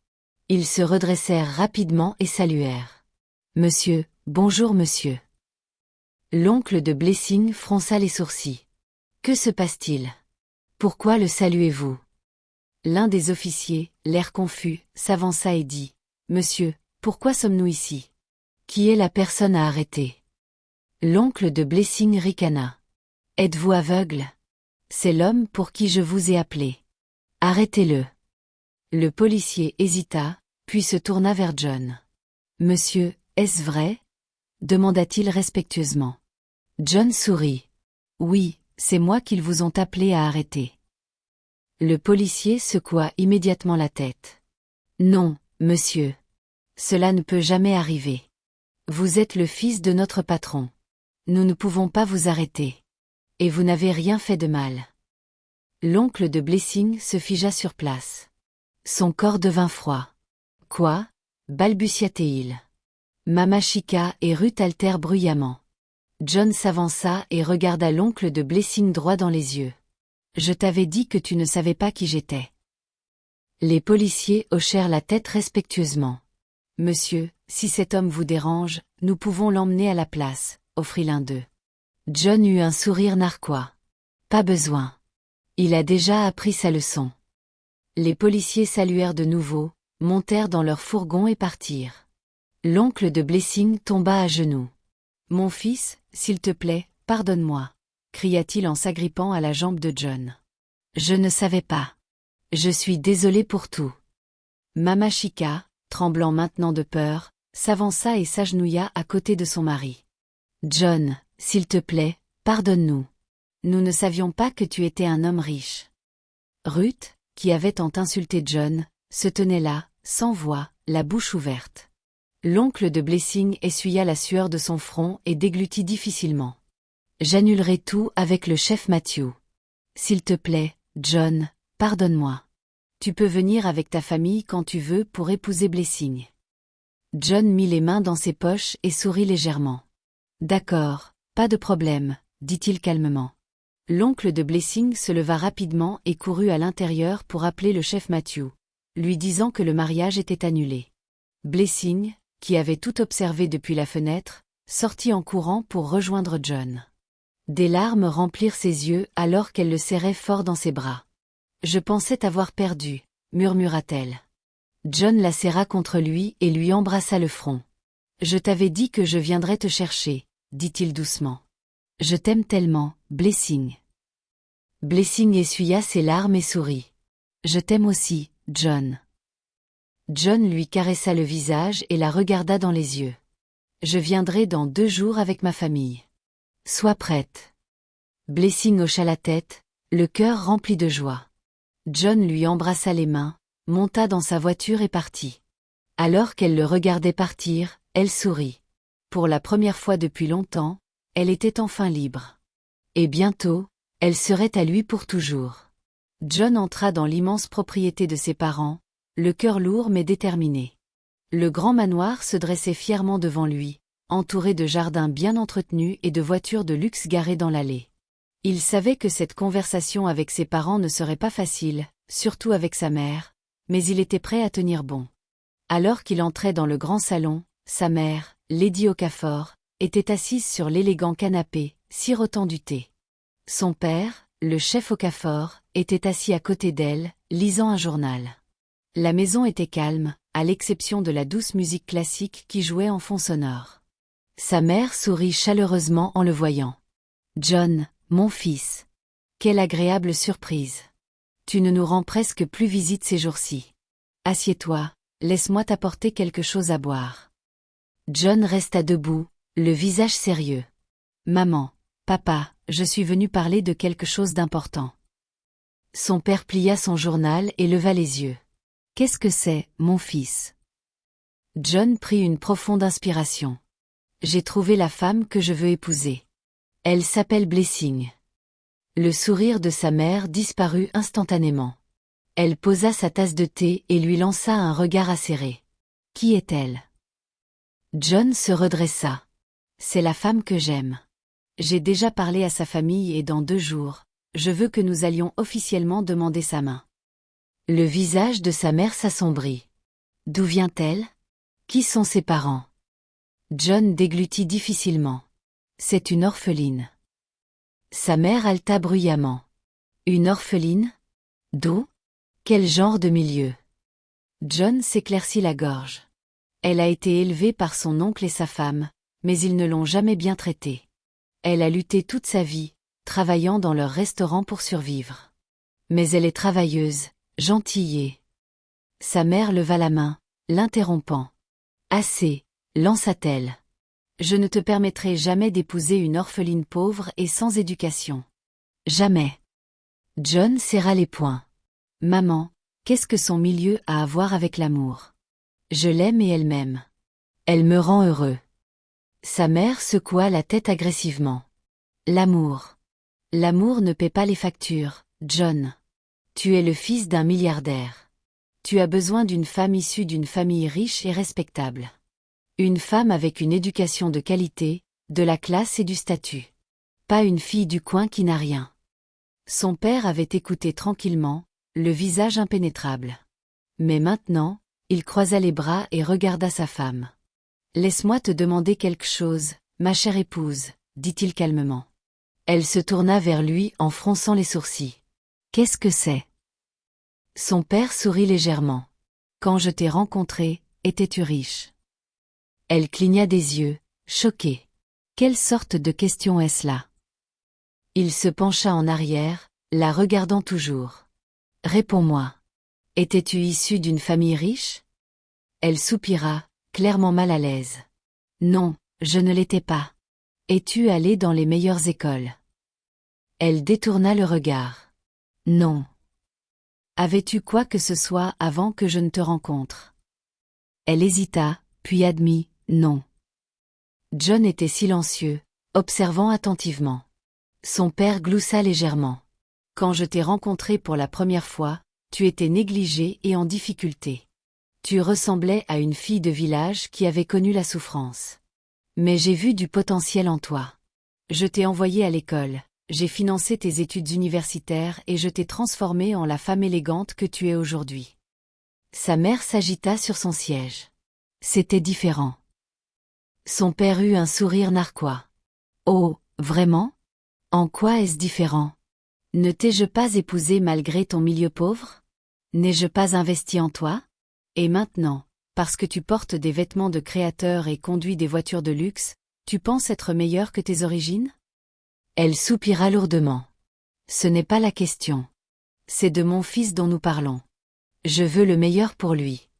Speaker 1: Ils se redressèrent rapidement et saluèrent. Monsieur, bonjour monsieur. L'oncle de Blessing fronça les sourcils. Que se passe-t-il? Pourquoi le saluez-vous? L'un des officiers, l'air confus, s'avança et dit. Monsieur, pourquoi sommes-nous ici? Qui est la personne à arrêter? L'oncle de Blessing ricana. Êtes-vous aveugle? C'est l'homme pour qui je vous ai appelé. Arrêtez-le. Le policier hésita, puis se tourna vers John. Monsieur, est-ce vrai? Demanda-t-il respectueusement. John sourit. Oui, c'est moi qu'ils vous ont appelé à arrêter. Le policier secoua immédiatement la tête. Non, monsieur. Cela ne peut jamais arriver. Vous êtes le fils de notre patron. Nous ne pouvons pas vous arrêter. Et vous n'avez rien fait de mal. L'oncle de Blessing se figea sur place. Son corps devint froid. Quoi? Balbutia-t-il. Mama Chica et Ruth altèrent bruyamment. John s'avança et regarda l'oncle de Blessing droit dans les yeux. Je t'avais dit que tu ne savais pas qui j'étais. Les policiers hochèrent la tête respectueusement. Monsieur, si cet homme vous dérange, nous pouvons l'emmener à la place, offrit l'un d'eux. John eut un sourire narquois. Pas besoin. Il a déjà appris sa leçon. Les policiers saluèrent de nouveau, montèrent dans leur fourgon et partirent. L'oncle de Blessing tomba à genoux. Mon fils, s'il te plaît, pardonne-moi, cria-t-il en s'agrippant à la jambe de John. Je ne savais pas. Je suis désolé pour tout. Mama Chica, tremblant maintenant de peur, s'avança et s'agenouilla à côté de son mari. John, s'il te plaît, pardonne-nous. Nous ne savions pas que tu étais un homme riche. Ruth, qui avait tant insulté John, se tenait là, sans voix, la bouche ouverte. L'oncle de Blessing essuya la sueur de son front et déglutit difficilement. J'annulerai tout avec le chef Matthew. S'il te plaît, John, pardonne-moi. Tu peux venir avec ta famille quand tu veux pour épouser Blessing. John mit les mains dans ses poches et sourit légèrement. D'accord, pas de problème, dit-il calmement. L'oncle de Blessing se leva rapidement et courut à l'intérieur pour appeler le chef Matthew, lui disant que le mariage était annulé. Blessing, qui avait tout observé depuis la fenêtre, sortit en courant pour rejoindre John. Des larmes remplirent ses yeux alors qu'elle le serrait fort dans ses bras. « Je pensais t'avoir perdu, » murmura-t-elle. John la serra contre lui et lui embrassa le front. « Je t'avais dit que je viendrais te chercher, » dit-il doucement. « Je t'aime tellement, Blessing. » Blessing essuya ses larmes et sourit. « Je t'aime aussi, John. » John lui caressa le visage et la regarda dans les yeux. « Je viendrai dans 2 jours avec ma famille. Sois prête. » Blessing hocha la tête, le cœur rempli de joie. John lui embrassa les mains, monta dans sa voiture et partit. Alors qu'elle le regardait partir, elle sourit. Pour la première fois depuis longtemps, elle était enfin libre. Et bientôt, elle serait à lui pour toujours. John entra dans l'immense propriété de ses parents, le cœur lourd mais déterminé. Le grand manoir se dressait fièrement devant lui, entouré de jardins bien entretenus et de voitures de luxe garées dans l'allée. Il savait que cette conversation avec ses parents ne serait pas facile, surtout avec sa mère, mais il était prêt à tenir bon. Alors qu'il entrait dans le grand salon, sa mère, Lady Okafor, était assise sur l'élégant canapé, sirotant du thé. Son père, le chef Okafor, était assis à côté d'elle, lisant un journal. La maison était calme, à l'exception de la douce musique classique qui jouait en fond sonore. Sa mère sourit chaleureusement en le voyant. « John, mon fils. Quelle agréable surprise. Tu ne nous rends presque plus visite ces jours-ci. Assieds-toi, laisse-moi t'apporter quelque chose à boire. » John resta debout, le visage sérieux. « Maman, Papa, je suis venu parler de quelque chose d'important. Son père plia son journal et leva les yeux. Qu'est-ce que c'est, mon fils? John prit une profonde inspiration. J'ai trouvé la femme que je veux épouser. Elle s'appelle Blessing. Le sourire de sa mère disparut instantanément. Elle posa sa tasse de thé et lui lança un regard acéré. Qui est-elle? John se redressa. C'est la femme que j'aime. J'ai déjà parlé à sa famille et dans 2 jours, je veux que nous allions officiellement demander sa main. Le visage de sa mère s'assombrit. D'où vient-elle? Qui sont ses parents? John déglutit difficilement. C'est une orpheline. Sa mère haleta bruyamment. Une orpheline? D'où? Quel genre de milieu? John s'éclaircit la gorge. Elle a été élevée par son oncle et sa femme, mais ils ne l'ont jamais bien traitée. Elle a lutté toute sa vie, travaillant dans leur restaurant pour survivre. Mais elle est travailleuse, gentille et... Sa mère leva la main, l'interrompant. Assez, lança-t-elle. Je ne te permettrai jamais d'épouser une orpheline pauvre et sans éducation. Jamais. John serra les poings. Maman, qu'est-ce que son milieu a à voir avec l'amour? Je l'aime et elle m'aime. Elle me rend heureux. Sa mère secoua la tête agressivement. L'amour. L'amour ne paie pas les factures, John. Tu es le fils d'un milliardaire. Tu as besoin d'une femme issue d'une famille riche et respectable. Une femme avec une éducation de qualité, de la classe et du statut. Pas une fille du coin qui n'a rien. Son père avait écouté tranquillement, le visage impénétrable. Mais maintenant, il croisa les bras et regarda sa femme. « Laisse-moi te demander quelque chose, ma chère épouse, » dit-il calmement. Elle se tourna vers lui en fronçant les sourcils. « Qu'est-ce que c'est ?» Son père sourit légèrement. « Quand je t'ai rencontré, étais-tu riche ?» Elle cligna des yeux, choquée. Quelle sorte de question est-ce là? Il se pencha en arrière, la regardant toujours. « Réponds-moi. Étais-tu issue d'une famille riche? » Elle soupira, clairement mal à l'aise. « Non, je ne l'étais pas. Es-tu allée dans les meilleures écoles? » Elle détourna le regard. « Non. Avais-tu quoi que ce soit avant que je ne te rencontre? » Elle hésita, puis admit, « Non. » John était silencieux, observant attentivement. Son père gloussa légèrement. « Quand je t'ai rencontré pour la première fois, tu étais négligée et en difficulté. Tu ressemblais à une fille de village qui avait connu la souffrance. Mais j'ai vu du potentiel en toi. Je t'ai envoyé à l'école, j'ai financé tes études universitaires et je t'ai transformée en la femme élégante que tu es aujourd'hui. » Sa mère s'agita sur son siège. C'était différent. Son père eut un sourire narquois. « Oh, vraiment? En quoi est-ce différent? Ne t'ai-je pas épousé malgré ton milieu pauvre? N'ai-je pas investi en toi? Et maintenant, parce que tu portes des vêtements de créateur et conduis des voitures de luxe, tu penses être meilleur que tes origines? » Elle soupira lourdement. « Ce n'est pas la question. C'est de mon fils dont nous parlons. Je veux le meilleur pour lui. »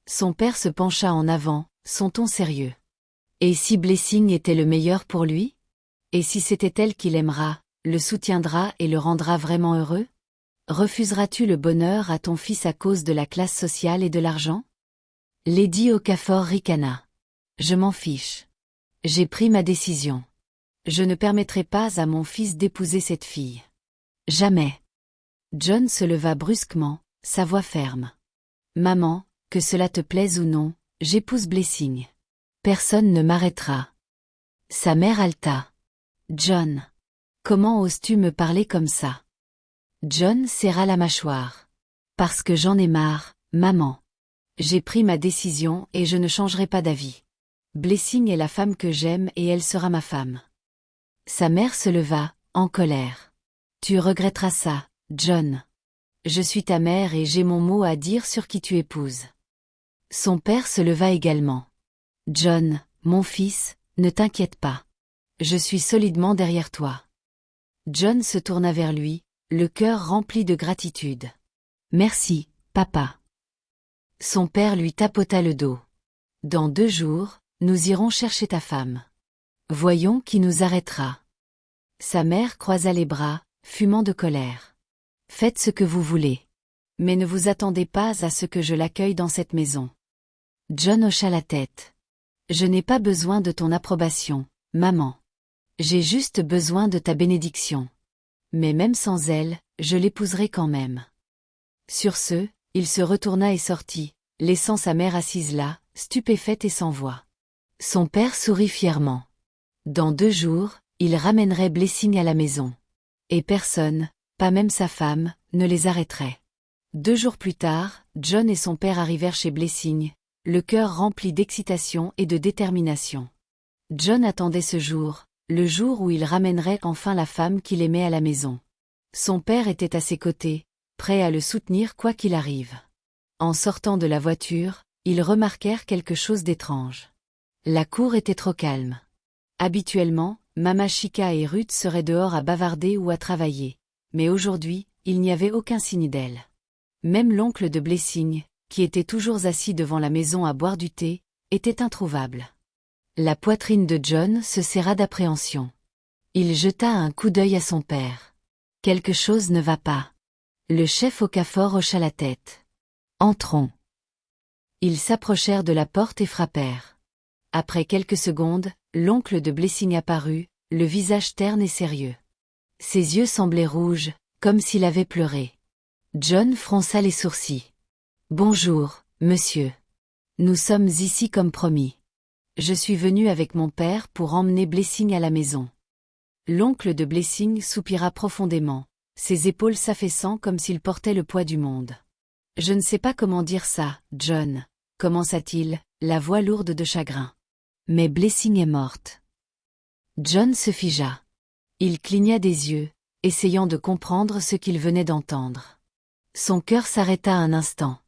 Speaker 1: Son père se pencha en avant, son ton sérieux. « Et si Blessing était le meilleur pour lui? Et si c'était elle qui l'aimera, le soutiendra et le rendra vraiment heureux? Refuseras-tu le bonheur à ton fils à cause de la classe sociale et de l'argent? » Lady Okafor ricana. « Je m'en fiche. J'ai pris ma décision. Je ne permettrai pas à mon fils d'épouser cette fille. Jamais. » John se leva brusquement, sa voix ferme. « Maman, que cela te plaise ou non, j'épouse Blessing. Personne ne m'arrêtera. » Sa mère haleta. « John. Comment oses-tu me parler comme ça? » John serra la mâchoire. « Parce que j'en ai marre, maman. J'ai pris ma décision et je ne changerai pas d'avis. Blessing est la femme que j'aime et elle sera ma femme. » Sa mère se leva, en colère. « Tu regretteras ça, John. Je suis ta mère et j'ai mon mot à dire sur qui tu épouses. » Son père se leva également. « John, mon fils, ne t'inquiète pas. Je suis solidement derrière toi. » John se tourna vers lui, le cœur rempli de gratitude. « Merci, papa. » Son père lui tapota le dos. « Dans 2 jours, nous irons chercher ta femme. Voyons qui nous arrêtera. » Sa mère croisa les bras, fumant de colère. Faites ce que vous voulez. Mais ne vous attendez pas à ce que je l'accueille dans cette maison. John hocha la tête. Je n'ai pas besoin de ton approbation, maman. J'ai juste besoin de ta bénédiction. Mais même sans elle, je l'épouserai quand même. Sur ce, il se retourna et sortit, laissant sa mère assise là, stupéfaite et sans voix. Son père sourit fièrement. Dans 2 jours, il ramènerait Blessing à la maison. Et personne, pas même sa femme, ne les arrêterait. 2 jours plus tard, John et son père arrivèrent chez Blessing, le cœur rempli d'excitation et de détermination. John attendait ce jour, le jour où il ramènerait enfin la femme qu'il aimait à la maison. Son père était à ses côtés, prêt à le soutenir quoi qu'il arrive. En sortant de la voiture, ils remarquèrent quelque chose d'étrange. La cour était trop calme. Habituellement, Mama Chica et Ruth seraient dehors à bavarder ou à travailler, mais aujourd'hui, il n'y avait aucun signe d'elle. Même l'oncle de Blessing, qui était toujours assis devant la maison à boire du thé, était introuvable. La poitrine de John se serra d'appréhension. Il jeta un coup d'œil à son père. Quelque chose ne va pas. Le chef Okafor hocha la tête. Entrons. Ils s'approchèrent de la porte et frappèrent. Après quelques secondes, l'oncle de Blessing apparut, le visage terne et sérieux. Ses yeux semblaient rouges, comme s'il avait pleuré. John fronça les sourcils. « Bonjour, monsieur. Nous sommes ici comme promis. Je suis venu avec mon père pour emmener Blessing à la maison. » L'oncle de Blessing soupira profondément, ses épaules s'affaissant comme s'il portait le poids du monde. « Je ne sais pas comment dire ça, John, » commença-t-il, la voix lourde de chagrin. « Mais Blessing est morte. » John se figea. Il cligna des yeux, essayant de comprendre ce qu'il venait d'entendre. Son cœur s'arrêta un instant.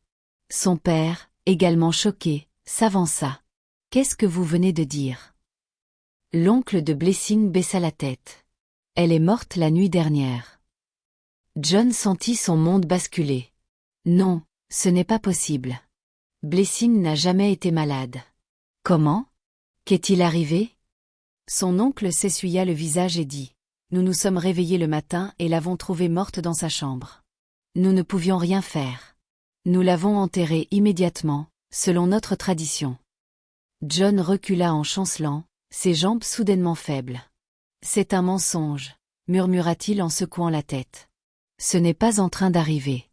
Speaker 1: Son père, également choqué, s'avança. « Qu'est-ce que vous venez de dire ?» L'oncle de Blessing baissa la tête. « Elle est morte la nuit dernière. » John sentit son monde basculer. « Non, ce n'est pas possible. Blessing n'a jamais été malade. »« Comment ? Qu'est-il arrivé ?» Son oncle s'essuya le visage et dit « Nous nous sommes réveillés le matin et l'avons trouvée morte dans sa chambre. Nous ne pouvions rien faire. Nous l'avons enterrée immédiatement, selon notre tradition. » John recula en chancelant, ses jambes soudainement faibles. « C'est un mensonge, » murmura-t-il en secouant la tête. « Ce n'est pas en train d'arriver. »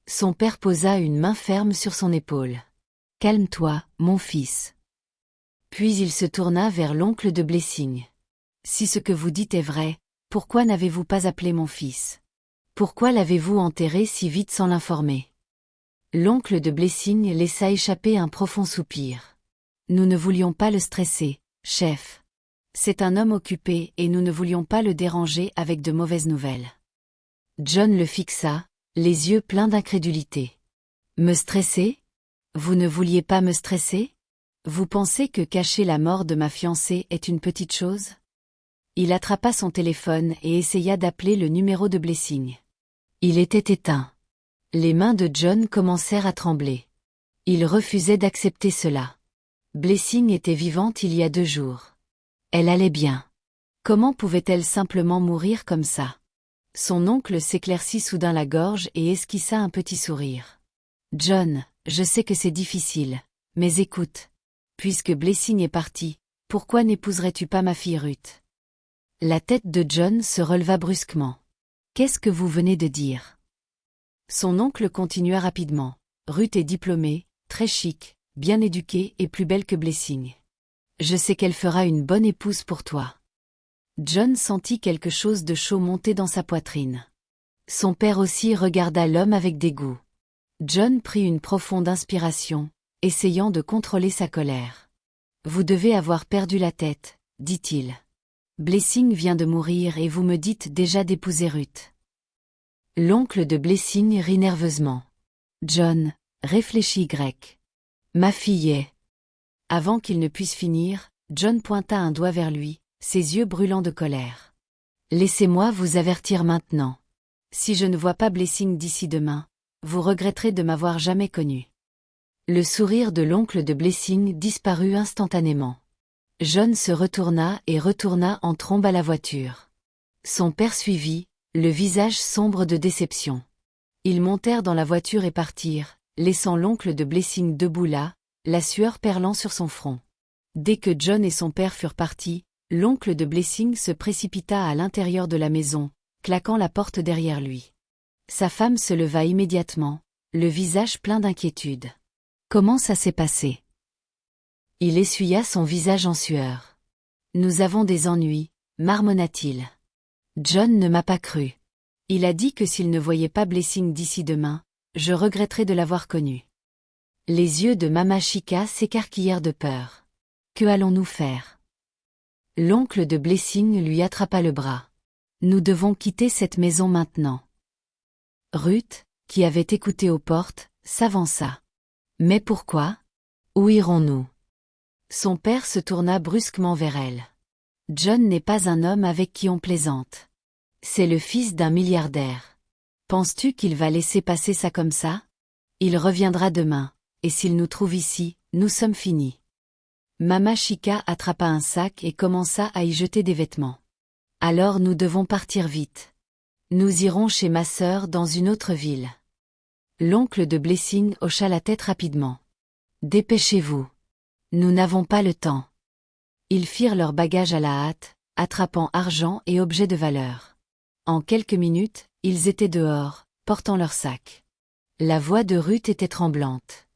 Speaker 1: Son père posa une main ferme sur son épaule. « Calme-toi, mon fils. » Puis il se tourna vers l'oncle de Blessing. « Si ce que vous dites est vrai, pourquoi n'avez-vous pas appelé mon fils? Pourquoi l'avez-vous enterré si vite sans l'informer ?» L'oncle de Blessing laissa échapper un profond soupir. « Nous ne voulions pas le stresser, chef. C'est un homme occupé et nous ne voulions pas le déranger avec de mauvaises nouvelles. » John le fixa, les yeux pleins d'incrédulité. « Me stresser? Vous ne vouliez pas me stresser? Vous pensez que cacher la mort de ma fiancée est une petite chose? » Il attrapa son téléphone et essaya d'appeler le numéro de Blessing. Il était éteint. Les mains de John commencèrent à trembler. Il refusait d'accepter cela. Blessing était vivante il y a 2 jours. Elle allait bien. Comment pouvait-elle simplement mourir comme ça? Son oncle s'éclaircit soudain la gorge et esquissa un petit sourire. « John, je sais que c'est difficile, mais écoute. Puisque Blessing est parti, pourquoi n'épouserais-tu pas ma fille Ruth ?» La tête de John se releva brusquement. « Qu'est-ce que vous venez de dire ?» Son oncle continua rapidement. « Ruth est diplômée, très chic, bien éduquée et plus belle que Blessing. Je sais qu'elle fera une bonne épouse pour toi. » John sentit quelque chose de chaud monter dans sa poitrine. Son père aussi regarda l'homme avec dégoût. John prit une profonde inspiration, essayant de contrôler sa colère. « Vous devez avoir perdu la tête, » dit-il. « Blessing vient de mourir et vous me dites déjà d'épouser Ruth. » L'oncle de Blessing rit nerveusement. « John, réfléchis grec. Ma fille est... » Avant qu'il ne puisse finir, John pointa un doigt vers lui, ses yeux brûlants de colère. « Laissez-moi vous avertir maintenant. Si je ne vois pas Blessing d'ici demain, vous regretterez de m'avoir jamais connu. » Le sourire de l'oncle de Blessing disparut instantanément. John se retourna et retourna en trombe à la voiture. Son père suivit, le visage sombre de déception. Ils montèrent dans la voiture et partirent, laissant l'oncle de Blessing debout là, la sueur perlant sur son front. Dès que John et son père furent partis, l'oncle de Blessing se précipita à l'intérieur de la maison, claquant la porte derrière lui. Sa femme se leva immédiatement, le visage plein d'inquiétude. Comment ça s'est passé? Il essuya son visage en sueur. Nous avons des ennuis, marmonna-t-il. John ne m'a pas cru. Il a dit que s'il ne voyait pas Blessing d'ici demain, je regretterais de l'avoir connu. Les yeux de Mama Chica s'écarquillèrent de peur. Que allons-nous faire? L'oncle de Blessing lui attrapa le bras. Nous devons quitter cette maison maintenant. Ruth, qui avait écouté aux portes, s'avança. Mais pourquoi? Où irons-nous? Son père se tourna brusquement vers elle. John n'est pas un homme avec qui on plaisante. C'est le fils d'un milliardaire. Penses-tu qu'il va laisser passer ça comme ça? Il reviendra demain, et s'il nous trouve ici, nous sommes finis. Mama Chica attrapa un sac et commença à y jeter des vêtements. Alors nous devons partir vite. Nous irons chez ma sœur dans une autre ville. L'oncle de Blessing hocha la tête rapidement. Dépêchez-vous. Nous n'avons pas le temps. Ils firent leur bagage à la hâte, attrapant argent et objets de valeur. En quelques minutes, ils étaient dehors, portant leurs sacs. La voix de Ruth était tremblante.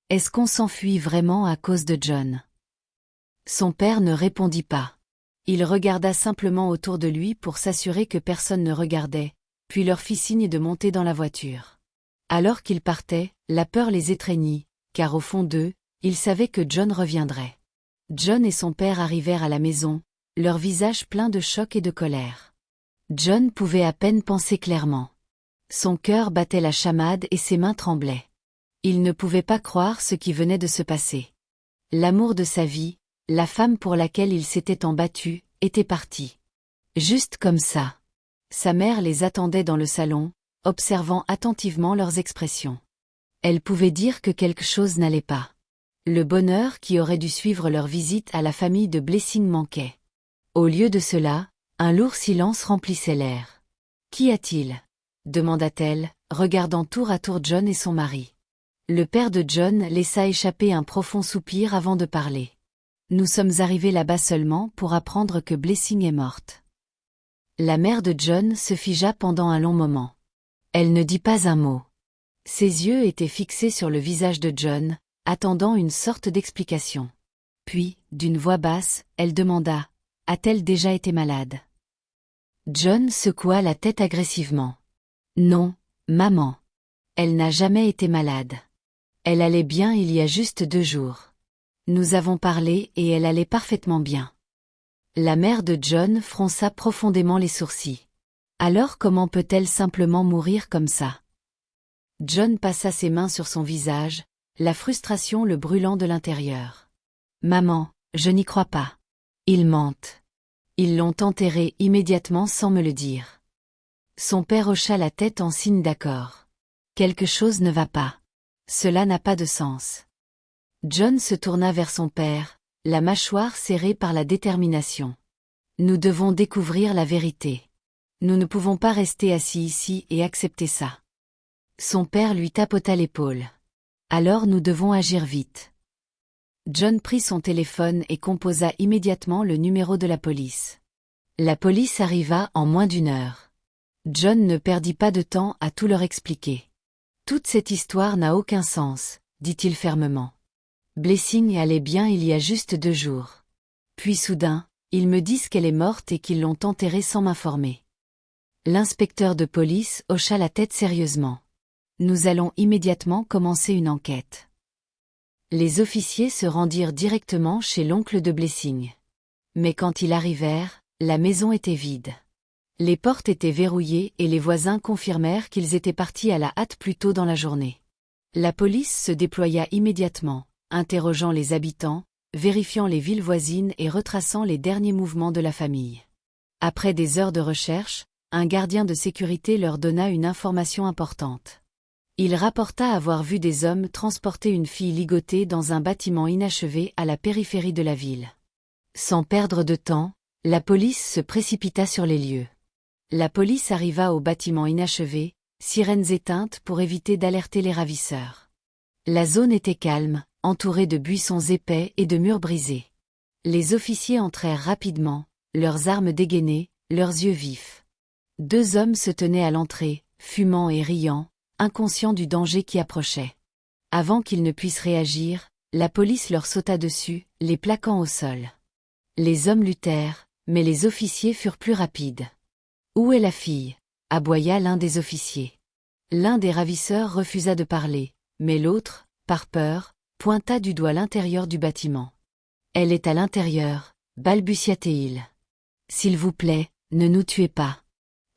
Speaker 1: Est-ce qu'on s'enfuit vraiment à cause de John? Son père ne répondit pas. Il regarda simplement autour de lui pour s'assurer que personne ne regardait, puis leur fit signe de monter dans la voiture. Alors qu'ils partaient, la peur les étreignit, car au fond d'eux, ils savaient que John reviendrait. John et son père arrivèrent à la maison, leur visage plein de choc et de colère. John pouvait à peine penser clairement. Son cœur battait la chamade et ses mains tremblaient. Il ne pouvait pas croire ce qui venait de se passer. L'amour de sa vie, la femme pour laquelle il s'était embattu, était partie. Juste comme ça. Sa mère les attendait dans le salon, observant attentivement leurs expressions. Elle pouvait dire que quelque chose n'allait pas. Le bonheur qui aurait dû suivre leur visite à la famille de Blessing manquait. Au lieu de cela, un lourd silence remplissait l'air. « Qu'y a-t-il » demanda-t-elle, regardant tour à tour John et son mari. Le père de John laissa échapper un profond soupir avant de parler. « Nous sommes arrivés là-bas seulement pour apprendre que Blessing est morte. » La mère de John se figea pendant un long moment. Elle ne dit pas un mot. Ses yeux étaient fixés sur le visage de John, attendant une sorte d'explication. Puis, d'une voix basse, elle demanda « A-t-elle déjà été malade ?» John secoua la tête agressivement. « Non, maman. Elle n'a jamais été malade. Elle allait bien il y a juste 2 jours. Nous avons parlé et elle allait parfaitement bien. » La mère de John fronça profondément les sourcils. Alors comment peut-elle simplement mourir comme ça? John passa ses mains sur son visage, la frustration le brûlant de l'intérieur. « Maman, je n'y crois pas. Ils mentent. Ils l'ont enterrée immédiatement sans me le dire. » Son père hocha la tête en signe d'accord. « Quelque chose ne va pas. Cela n'a pas de sens. » John se tourna vers son père, la mâchoire serrée par la détermination. « Nous devons découvrir la vérité. Nous ne pouvons pas rester assis ici et accepter ça. » Son père lui tapota l'épaule. « Alors nous devons agir vite. » John prit son téléphone et composa immédiatement le numéro de la police. La police arriva en moins d'1 heure. John ne perdit pas de temps à tout leur expliquer. « Toute cette histoire n'a aucun sens, » dit-il fermement. « Blessing allait bien il y a juste 2 jours. Puis soudain, ils me disent qu'elle est morte et qu'ils l'ont enterrée sans m'informer. » L'inspecteur de police hocha la tête sérieusement. « Nous allons immédiatement commencer une enquête. » Les officiers se rendirent directement chez l'oncle de Blessing. Mais quand ils arrivèrent, la maison était vide. Les portes étaient verrouillées et les voisins confirmèrent qu'ils étaient partis à la hâte plus tôt dans la journée. La police se déploya immédiatement, interrogeant les habitants, vérifiant les villes voisines et retraçant les derniers mouvements de la famille. Après des heures de recherche, un gardien de sécurité leur donna une information importante. Il rapporta avoir vu des hommes transporter une fille ligotée dans un bâtiment inachevé à la périphérie de la ville. Sans perdre de temps, la police se précipita sur les lieux. La police arriva au bâtiment inachevé, sirènes éteintes pour éviter d'alerter les ravisseurs. La zone était calme, entourée de buissons épais et de murs brisés. Les officiers entrèrent rapidement, leurs armes dégainées, leurs yeux vifs. 2 hommes se tenaient à l'entrée, fumant et riant, inconscients du danger qui approchait. Avant qu'ils ne puissent réagir, la police leur sauta dessus, les plaquant au sol. Les hommes luttèrent, mais les officiers furent plus rapides. « Où est la fille » aboya l'un des officiers. L'un des ravisseurs refusa de parler, mais l'autre, par peur, pointa du doigt l'intérieur du bâtiment. « Elle est à l'intérieur » balbutia-t-il. « S'il vous plaît, ne nous tuez pas. »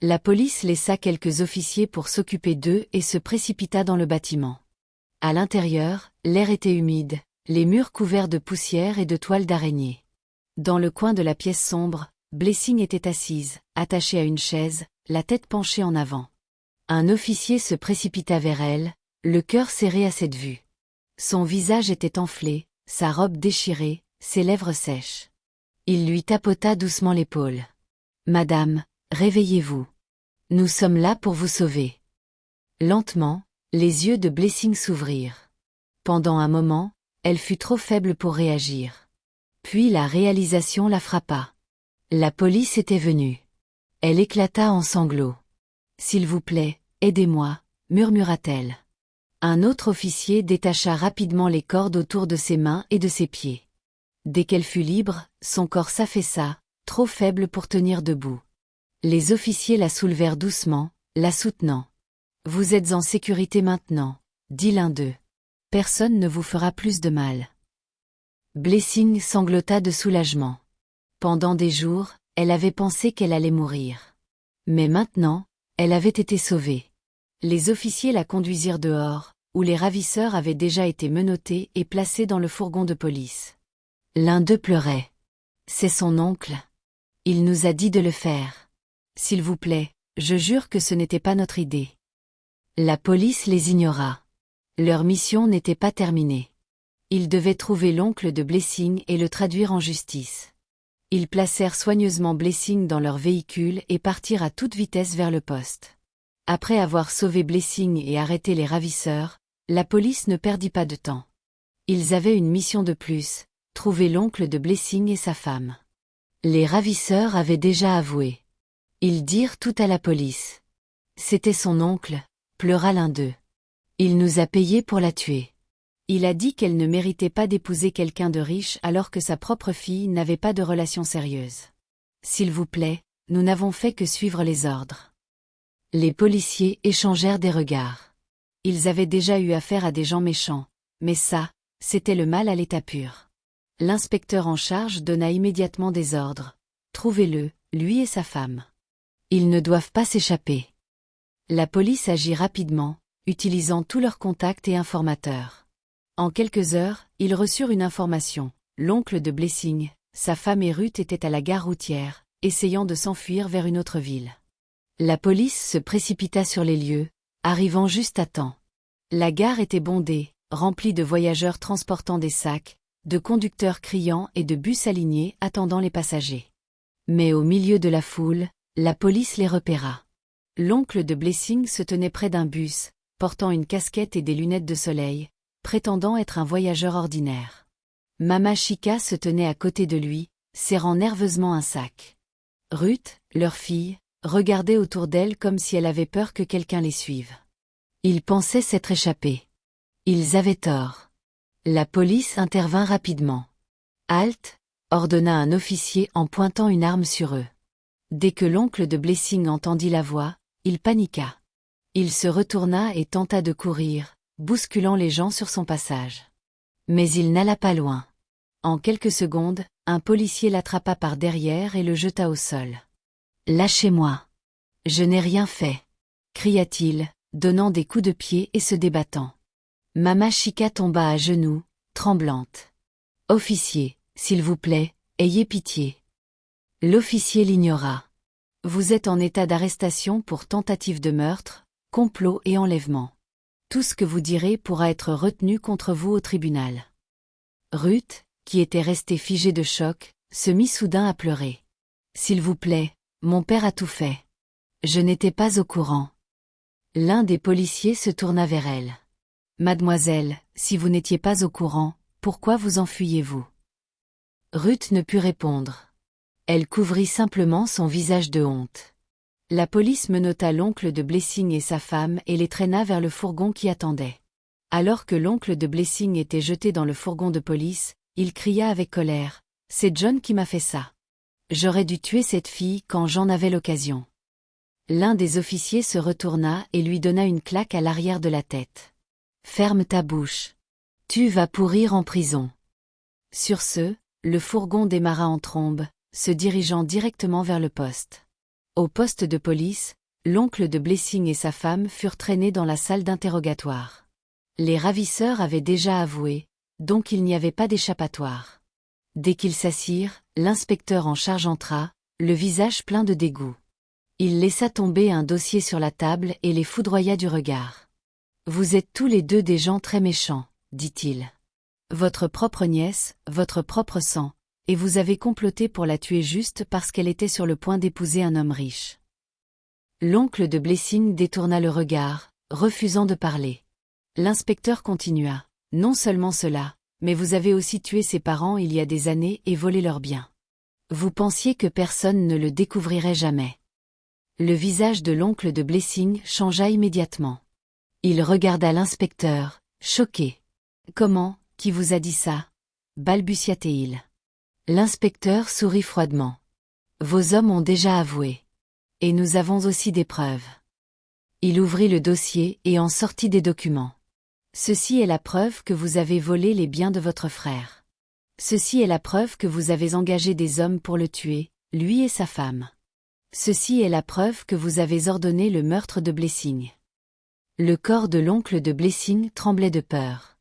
Speaker 1: La police laissa quelques officiers pour s'occuper d'eux et se précipita dans le bâtiment. À l'intérieur, l'air était humide, les murs couverts de poussière et de toiles d'araignée. Dans le coin de la pièce sombre, Blessing était assise, attachée à une chaise, la tête penchée en avant. Un officier se précipita vers elle, le cœur serré à cette vue. Son visage était enflé, sa robe déchirée, ses lèvres sèches. Il lui tapota doucement l'épaule. « Madame, réveillez-vous. Nous sommes là pour vous sauver. » Lentement, les yeux de Blessing s'ouvrirent. Pendant un moment, elle fut trop faible pour réagir. Puis la réalisation la frappa. La police était venue. Elle éclata en sanglots. « S'il vous plaît, aidez-moi » murmura-t-elle. Un autre officier détacha rapidement les cordes autour de ses mains et de ses pieds. Dès qu'elle fut libre, son corps s'affaissa, trop faible pour tenir debout. Les officiers la soulevèrent doucement, la soutenant. « Vous êtes en sécurité maintenant, » dit l'un d'eux. « Personne ne vous fera plus de mal. » Blessing sanglota de soulagement. Pendant des jours, elle avait pensé qu'elle allait mourir. Mais maintenant, elle avait été sauvée. Les officiers la conduisirent dehors, où les ravisseurs avaient déjà été menottés et placés dans le fourgon de police. L'un d'eux pleurait. « C'est son oncle. Il nous a dit de le faire. S'il vous plaît, je jure que ce n'était pas notre idée. » La police les ignora. Leur mission n'était pas terminée. Ils devaient trouver l'oncle de Blessing et le traduire en justice. Ils placèrent soigneusement Blessing dans leur véhicule et partirent à toute vitesse vers le poste. Après avoir sauvé Blessing et arrêté les ravisseurs, la police ne perdit pas de temps. Ils avaient une mission de plus, trouver l'oncle de Blessing et sa femme. Les ravisseurs avaient déjà avoué. Ils dirent tout à la police. C'était son oncle, pleura l'un d'eux. Il nous a payé pour la tuer. Il a dit qu'elle ne méritait pas d'épouser quelqu'un de riche alors que sa propre fille n'avait pas de relation sérieuse. S'il vous plaît, nous n'avons fait que suivre les ordres. Les policiers échangèrent des regards. Ils avaient déjà eu affaire à des gens méchants, mais ça, c'était le mal à l'état pur. L'inspecteur en charge donna immédiatement des ordres. Trouvez-le, lui et sa femme. Ils ne doivent pas s'échapper. La police agit rapidement, utilisant tous leurs contacts et informateurs. En quelques heures, ils reçurent une information. L'oncle de Blessing, sa femme et Ruth étaient à la gare routière, essayant de s'enfuir vers une autre ville. La police se précipita sur les lieux, arrivant juste à temps. La gare était bondée, remplie de voyageurs transportant des sacs, de conducteurs criant et de bus alignés attendant les passagers. Mais au milieu de la foule, la police les repéra. L'oncle de Blessing se tenait près d'un bus, portant une casquette et des lunettes de soleil, prétendant être un voyageur ordinaire. Mama Chica se tenait à côté de lui, serrant nerveusement un sac. Ruth, leur fille, regardait autour d'elle comme si elle avait peur que quelqu'un les suive. Ils pensaient s'être échappés. Ils avaient tort. La police intervint rapidement. « Halte !» ordonna un officier en pointant une arme sur eux. Dès que l'oncle de Blessing entendit la voix, il paniqua. Il se retourna et tenta de courir, bousculant les gens sur son passage. Mais il n'alla pas loin. En quelques secondes, un policier l'attrapa par derrière et le jeta au sol. « Lâchez-moi. Je n'ai rien fait !» cria-t-il, donnant des coups de pied et se débattant. Mama Chica tomba à genoux, tremblante. « Officier, s'il vous plaît, ayez pitié. » L'officier l'ignora. « Vous êtes en état d'arrestation pour tentative de meurtre, complot et enlèvement. Tout ce que vous direz pourra être retenu contre vous au tribunal. » Ruth, qui était restée figée de choc, se mit soudain à pleurer. « S'il vous plaît, mon père a tout fait. Je n'étais pas au courant. L'un des policiers se tourna vers elle. Mademoiselle, si vous n'étiez pas au courant, pourquoi vous enfuyez-vous? Ruth ne put répondre. Elle couvrit simplement son visage de honte. La police menotta l'oncle de Blessing et sa femme et les traîna vers le fourgon qui attendait. Alors que l'oncle de Blessing était jeté dans le fourgon de police, il cria avec colère. « C'est John qui m'a fait ça. J'aurais dû tuer cette fille quand j'en avais l'occasion. » L'un des officiers se retourna et lui donna une claque à l'arrière de la tête. « Ferme ta bouche. Tu vas pourrir en prison. » Sur ce, le fourgon démarra en trombe, se dirigeant directement vers le poste. Au poste de police, l'oncle de Blessing et sa femme furent traînés dans la salle d'interrogatoire. Les ravisseurs avaient déjà avoué, donc il n'y avait pas d'échappatoire. Dès qu'ils s'assirent, l'inspecteur en charge entra, le visage plein de dégoût. Il laissa tomber un dossier sur la table et les foudroya du regard. « Vous êtes tous les deux des gens très méchants, » dit-il. « Votre propre nièce, votre propre sang, et vous avez comploté pour la tuer juste parce qu'elle était sur le point d'épouser un homme riche. » L'oncle de Blessing détourna le regard, refusant de parler. L'inspecteur continua. « Non seulement cela, mais vous avez aussi tué ses parents il y a des années et volé leurs biens. Vous pensiez que personne ne le découvrirait jamais. » Le visage de l'oncle de Blessing changea immédiatement. Il regarda l'inspecteur, choqué. « Comment, qui vous a dit ça ?» balbutia-t-il. L'inspecteur sourit froidement. « Vos hommes ont déjà avoué. Et nous avons aussi des preuves. » Il ouvrit le dossier et en sortit des documents. « Ceci est la preuve que vous avez volé les biens de votre frère. Ceci est la preuve que vous avez engagé des hommes pour le tuer, lui et sa femme. Ceci est la preuve que vous avez ordonné le meurtre de Blessing. » Le corps de l'oncle de Blessing tremblait de peur.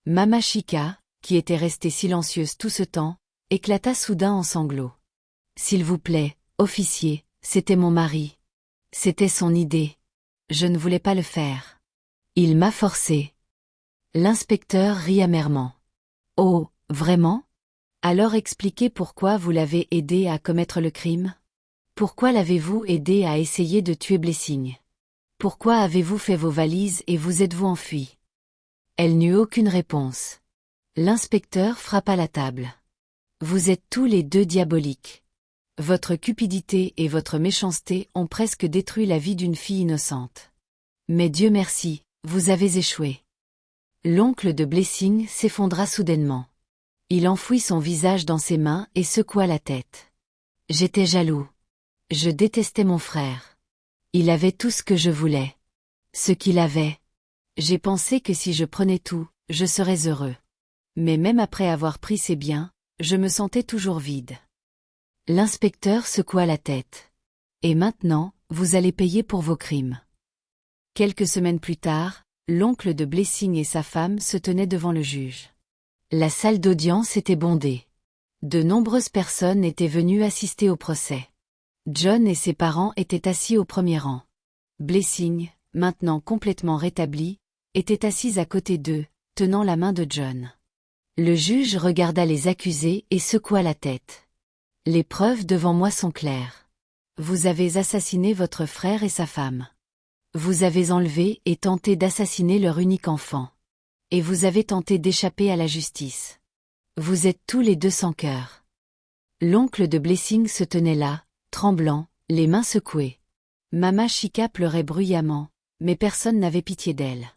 Speaker 1: Mama Chica, qui était restée silencieuse tout ce temps, éclata soudain en sanglots. « S'il vous plaît, officier, c'était mon mari. C'était son idée. Je ne voulais pas le faire. Il m'a forcé. » L'inspecteur rit amèrement. « Oh, vraiment? Alors expliquez pourquoi vous l'avez aidé à commettre le crime? Pourquoi l'avez-vous aidé à essayer de tuer Blessing? Pourquoi avez-vous fait vos valises et vous êtes-vous enfui? » Elle n'eut aucune réponse. L'inspecteur frappa la table. « Vous êtes tous les deux diaboliques. Votre cupidité et votre méchanceté ont presque détruit la vie d'une fille innocente. Mais Dieu merci, vous avez échoué. » L'oncle de Blessing s'effondra soudainement. Il enfouit son visage dans ses mains et secoua la tête. « J'étais jaloux. Je détestais mon frère. Il avait tout ce que je voulais. Ce qu'il avait. J'ai pensé que si je prenais tout, je serais heureux. Mais même après avoir pris ses biens, je me sentais toujours vide. » L'inspecteur secoua la tête. « Et maintenant, vous allez payer pour vos crimes. » Quelques semaines plus tard, l'oncle de Blessing et sa femme se tenaient devant le juge. La salle d'audience était bondée. De nombreuses personnes étaient venues assister au procès. John et ses parents étaient assis au premier rang. Blessing, maintenant complètement rétabli, était assise à côté d'eux, tenant la main de John. Le juge regarda les accusés et secoua la tête. « Les preuves devant moi sont claires. Vous avez assassiné votre frère et sa femme. Vous avez enlevé et tenté d'assassiner leur unique enfant. Et vous avez tenté d'échapper à la justice. Vous êtes tous les deux sans cœur. » L'oncle de Blessing se tenait là, tremblant, les mains secouées. Mama Chica pleurait bruyamment, mais personne n'avait pitié d'elle.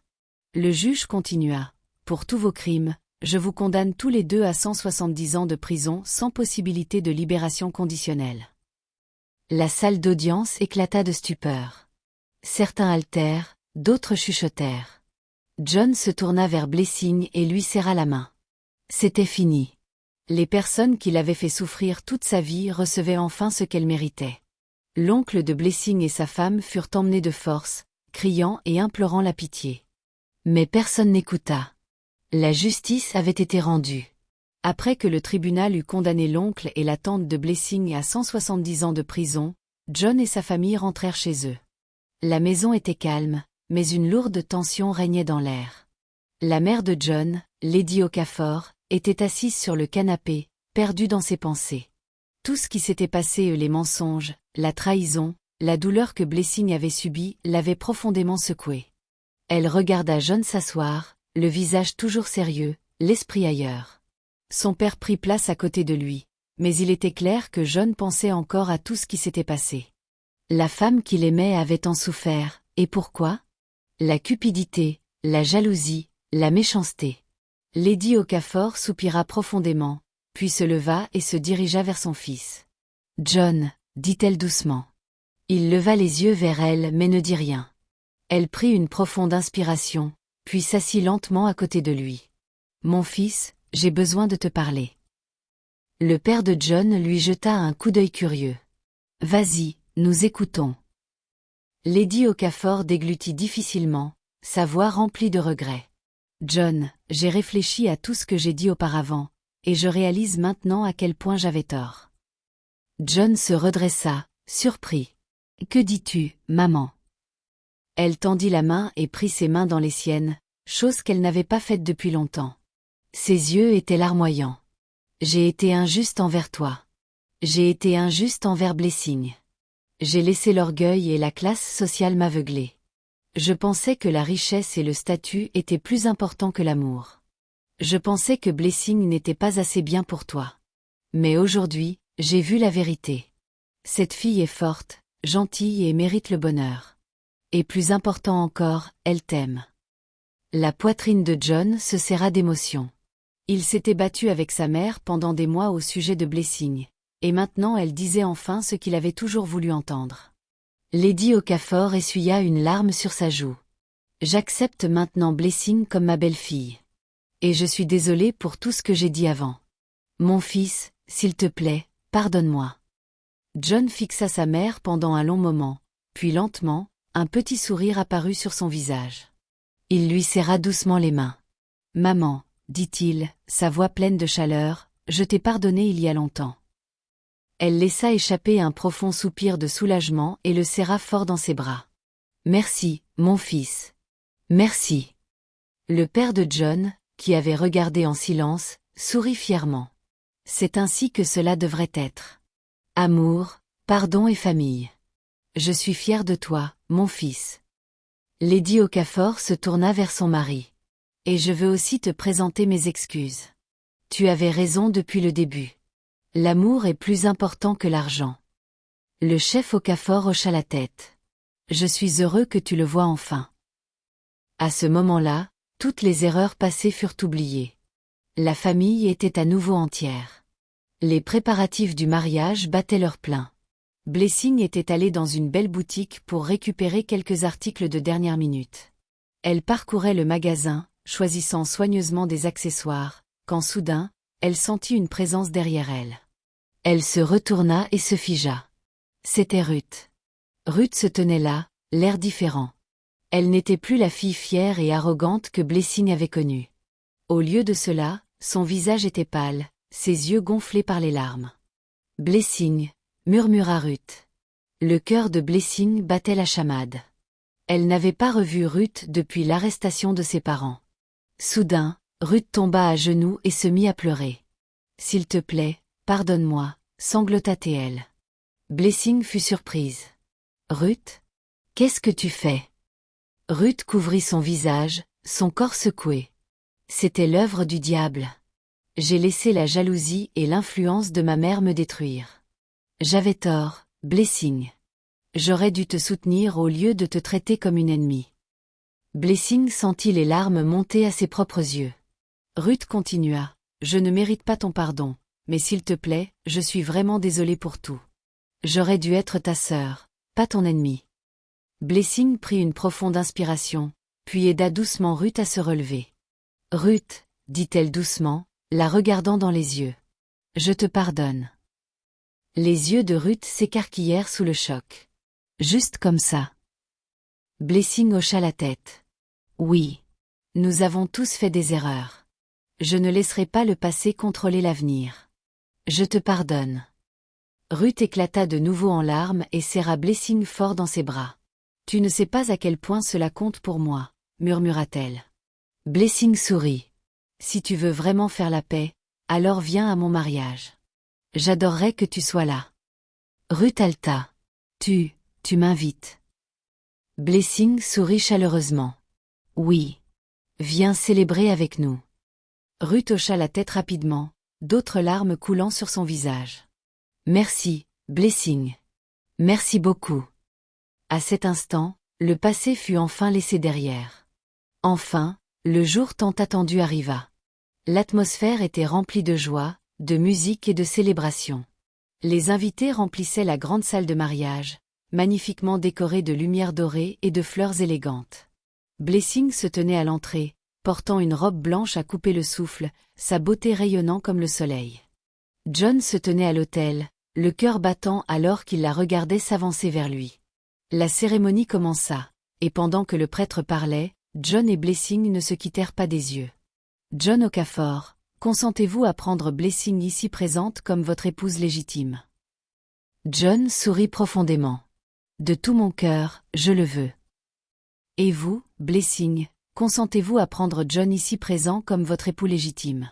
Speaker 1: Le juge continua. « Pour tous vos crimes, je vous condamne tous les deux à 170 ans de prison sans possibilité de libération conditionnelle. » La salle d'audience éclata de stupeur. Certains haltèrent, d'autres chuchotèrent. John se tourna vers Blessing et lui serra la main. C'était fini. Les personnes qui l'avaient fait souffrir toute sa vie recevaient enfin ce qu'elles méritaient. L'oncle de Blessing et sa femme furent emmenés de force, criant et implorant la pitié. Mais personne n'écouta. La justice avait été rendue. Après que le tribunal eut condamné l'oncle et la tante de Blessing à 170 ans de prison, John et sa famille rentrèrent chez eux. La maison était calme, mais une lourde tension régnait dans l'air. La mère de John, Lady Okafor, était assise sur le canapé, perdue dans ses pensées. Tout ce qui s'était passé, les mensonges, la trahison, La douleur que Blessing avait subie l'avait profondément secouée. Elle regarda John s'asseoir, le visage toujours sérieux, l'esprit ailleurs. Son père prit place à côté de lui, mais il était clair que John pensait encore à tout ce qui s'était passé. La femme qu'il aimait avait tant souffert, et pourquoi? La cupidité, la jalousie, la méchanceté. Lady Okafor soupira profondément, puis se leva et se dirigea vers son fils. « John », dit-elle doucement. Il leva les yeux vers elle mais ne dit rien. Elle prit une profonde inspiration, puis s'assit lentement à côté de lui. « Mon fils, j'ai besoin de te parler. » Le père de John lui jeta un coup d'œil curieux. « Vas-y, nous écoutons. » Lady Okafor déglutit difficilement, sa voix remplie de regrets. « John, j'ai réfléchi à tout ce que j'ai dit auparavant, et je réalise maintenant à quel point j'avais tort. » John se redressa, surpris. « Que dis-tu, maman ?» Elle tendit la main et prit ses mains dans les siennes, chose qu'elle n'avait pas faite depuis longtemps. Ses yeux étaient larmoyants. « J'ai été injuste envers toi. J'ai été injuste envers Blessing. J'ai laissé l'orgueil et la classe sociale m'aveugler. Je pensais que la richesse et le statut étaient plus importants que l'amour. Je pensais que Blessing n'était pas assez bien pour toi. Mais aujourd'hui, j'ai vu la vérité. Cette fille est forte, gentille et mérite le bonheur. Et plus important encore, elle t'aime. » La poitrine de John se serra d'émotion. Il s'était battu avec sa mère pendant des mois au sujet de Blessing, et maintenant elle disait enfin ce qu'il avait toujours voulu entendre. Lady Okafor essuya une larme sur sa joue. « J'accepte maintenant Blessing comme ma belle-fille. Et je suis désolée pour tout ce que j'ai dit avant. Mon fils, s'il te plaît, pardonne-moi. » John fixa sa mère pendant un long moment, puis lentement, un petit sourire apparut sur son visage. Il lui serra doucement les mains. « Maman, » dit-il, sa voix pleine de chaleur, « je t'ai pardonné il y a longtemps. » Elle laissa échapper un profond soupir de soulagement et le serra fort dans ses bras. « Merci, mon fils. Merci. » Le père de John, qui avait regardé en silence, sourit fièrement. « C'est ainsi que cela devrait être. Amour, pardon et famille. Je suis fier de toi, mon fils. » Lady Okafor se tourna vers son mari. « Et je veux aussi te présenter mes excuses. Tu avais raison depuis le début. L'amour est plus important que l'argent. » Le chef Okafor hocha la tête. « Je suis heureux que tu le vois enfin. » À ce moment-là, toutes les erreurs passées furent oubliées. La famille était à nouveau entière. Les préparatifs du mariage battaient leur plein. Blessing était allée dans une belle boutique pour récupérer quelques articles de dernière minute. Elle parcourait le magasin, choisissant soigneusement des accessoires, quand soudain, elle sentit une présence derrière elle. Elle se retourna et se figea. C'était Ruth. Ruth se tenait là, l'air différent. Elle n'était plus la fille fière et arrogante que Blessing avait connue. Au lieu de cela, son visage était pâle, ses yeux gonflés par les larmes. « Blessing », murmura Ruth. Le cœur de Blessing battait la chamade. Elle n'avait pas revu Ruth depuis l'arrestation de ses parents. Soudain, Ruth tomba à genoux et se mit à pleurer. « S'il te plaît, pardonne-moi », sanglota-t-elle. Blessing fut surprise. « Ruth? Qu'est-ce que tu fais ?» Ruth couvrit son visage, son corps secoué. C'était l'œuvre du diable. J'ai laissé la jalousie et l'influence de ma mère me détruire. J'avais tort, Blessing. J'aurais dû te soutenir au lieu de te traiter comme une ennemie. Blessing sentit les larmes monter à ses propres yeux. Ruth continua. Je ne mérite pas ton pardon, mais s'il te plaît, je suis vraiment désolée pour tout. J'aurais dû être ta sœur, pas ton ennemi. Blessing prit une profonde inspiration, puis aida doucement Ruth à se relever. Ruth, dit-elle doucement, la regardant dans les yeux. Je te pardonne. Les yeux de Ruth s'écarquillèrent sous le choc. Juste comme ça. Blessing hocha la tête. Oui. Nous avons tous fait des erreurs. Je ne laisserai pas le passé contrôler l'avenir. Je te pardonne. Ruth éclata de nouveau en larmes et serra Blessing fort dans ses bras. Tu ne sais pas à quel point cela compte pour moi, murmura-t-elle. Blessing sourit. Si tu veux vraiment faire la paix, alors viens à mon mariage. J'adorerais que tu sois là. Ruth haleta. Tu tu m'invites. Blessing sourit chaleureusement. Oui. Viens célébrer avec nous. Ruth hocha la tête rapidement, d'autres larmes coulant sur son visage. Merci, Blessing. Merci beaucoup. À cet instant, le passé fut enfin laissé derrière. Enfin, le jour tant attendu arriva. L'atmosphère était remplie de joie, de musique et de célébration. Les invités remplissaient la grande salle de mariage, magnifiquement décorée de lumières dorées et de fleurs élégantes. Blessing se tenait à l'entrée, portant une robe blanche à couper le souffle, sa beauté rayonnant comme le soleil. John se tenait à l'autel, le cœur battant alors qu'il la regardait s'avancer vers lui. La cérémonie commença, et pendant que le prêtre parlait, John et Blessing ne se quittèrent pas des yeux. John Okafor, consentez-vous à prendre Blessing ici présente comme votre épouse légitime? John sourit profondément. De tout mon cœur, je le veux. Et vous, Blessing, consentez-vous à prendre John ici présent comme votre époux légitime?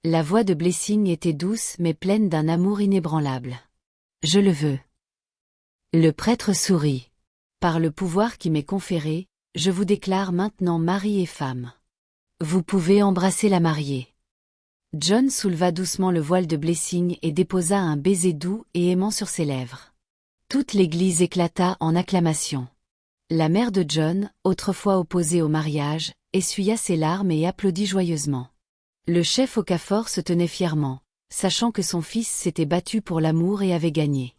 Speaker 1: La voix de Blessing était douce mais pleine d'un amour inébranlable. Je le veux. Le prêtre sourit. Par le pouvoir qui m'est conféré, je vous déclare maintenant mari et femme. Vous pouvez embrasser la mariée. John souleva doucement le voile de Blessing et déposa un baiser doux et aimant sur ses lèvres. Toute l'église éclata en acclamations. La mère de John, autrefois opposée au mariage, essuya ses larmes et applaudit joyeusement. Le chef Okafor se tenait fièrement, sachant que son fils s'était battu pour l'amour et avait gagné.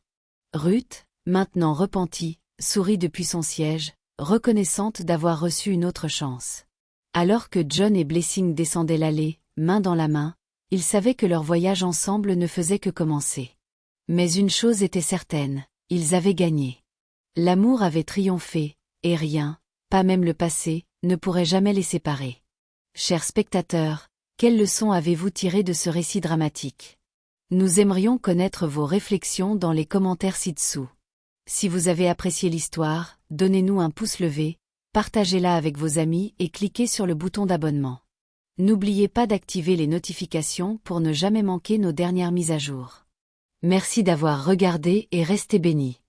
Speaker 1: Ruth, maintenant repentie, sourit depuis son siège, reconnaissante d'avoir reçu une autre chance. Alors que John et Blessing descendaient l'allée, main dans la main, ils savaient que leur voyage ensemble ne faisait que commencer. Mais une chose était certaine, ils avaient gagné. L'amour avait triomphé, et rien, pas même le passé, ne pourrait jamais les séparer. Chers spectateurs, quelle leçon avez-vous tiré de ce récit dramatique? Nous aimerions connaître vos réflexions dans les commentaires ci-dessous. Si vous avez apprécié l'histoire, donnez-nous un pouce levé, partagez-la avec vos amis et cliquez sur le bouton d'abonnement. N'oubliez pas d'activer les notifications pour ne jamais manquer nos dernières mises à jour. Merci d'avoir regardé et restez bénis.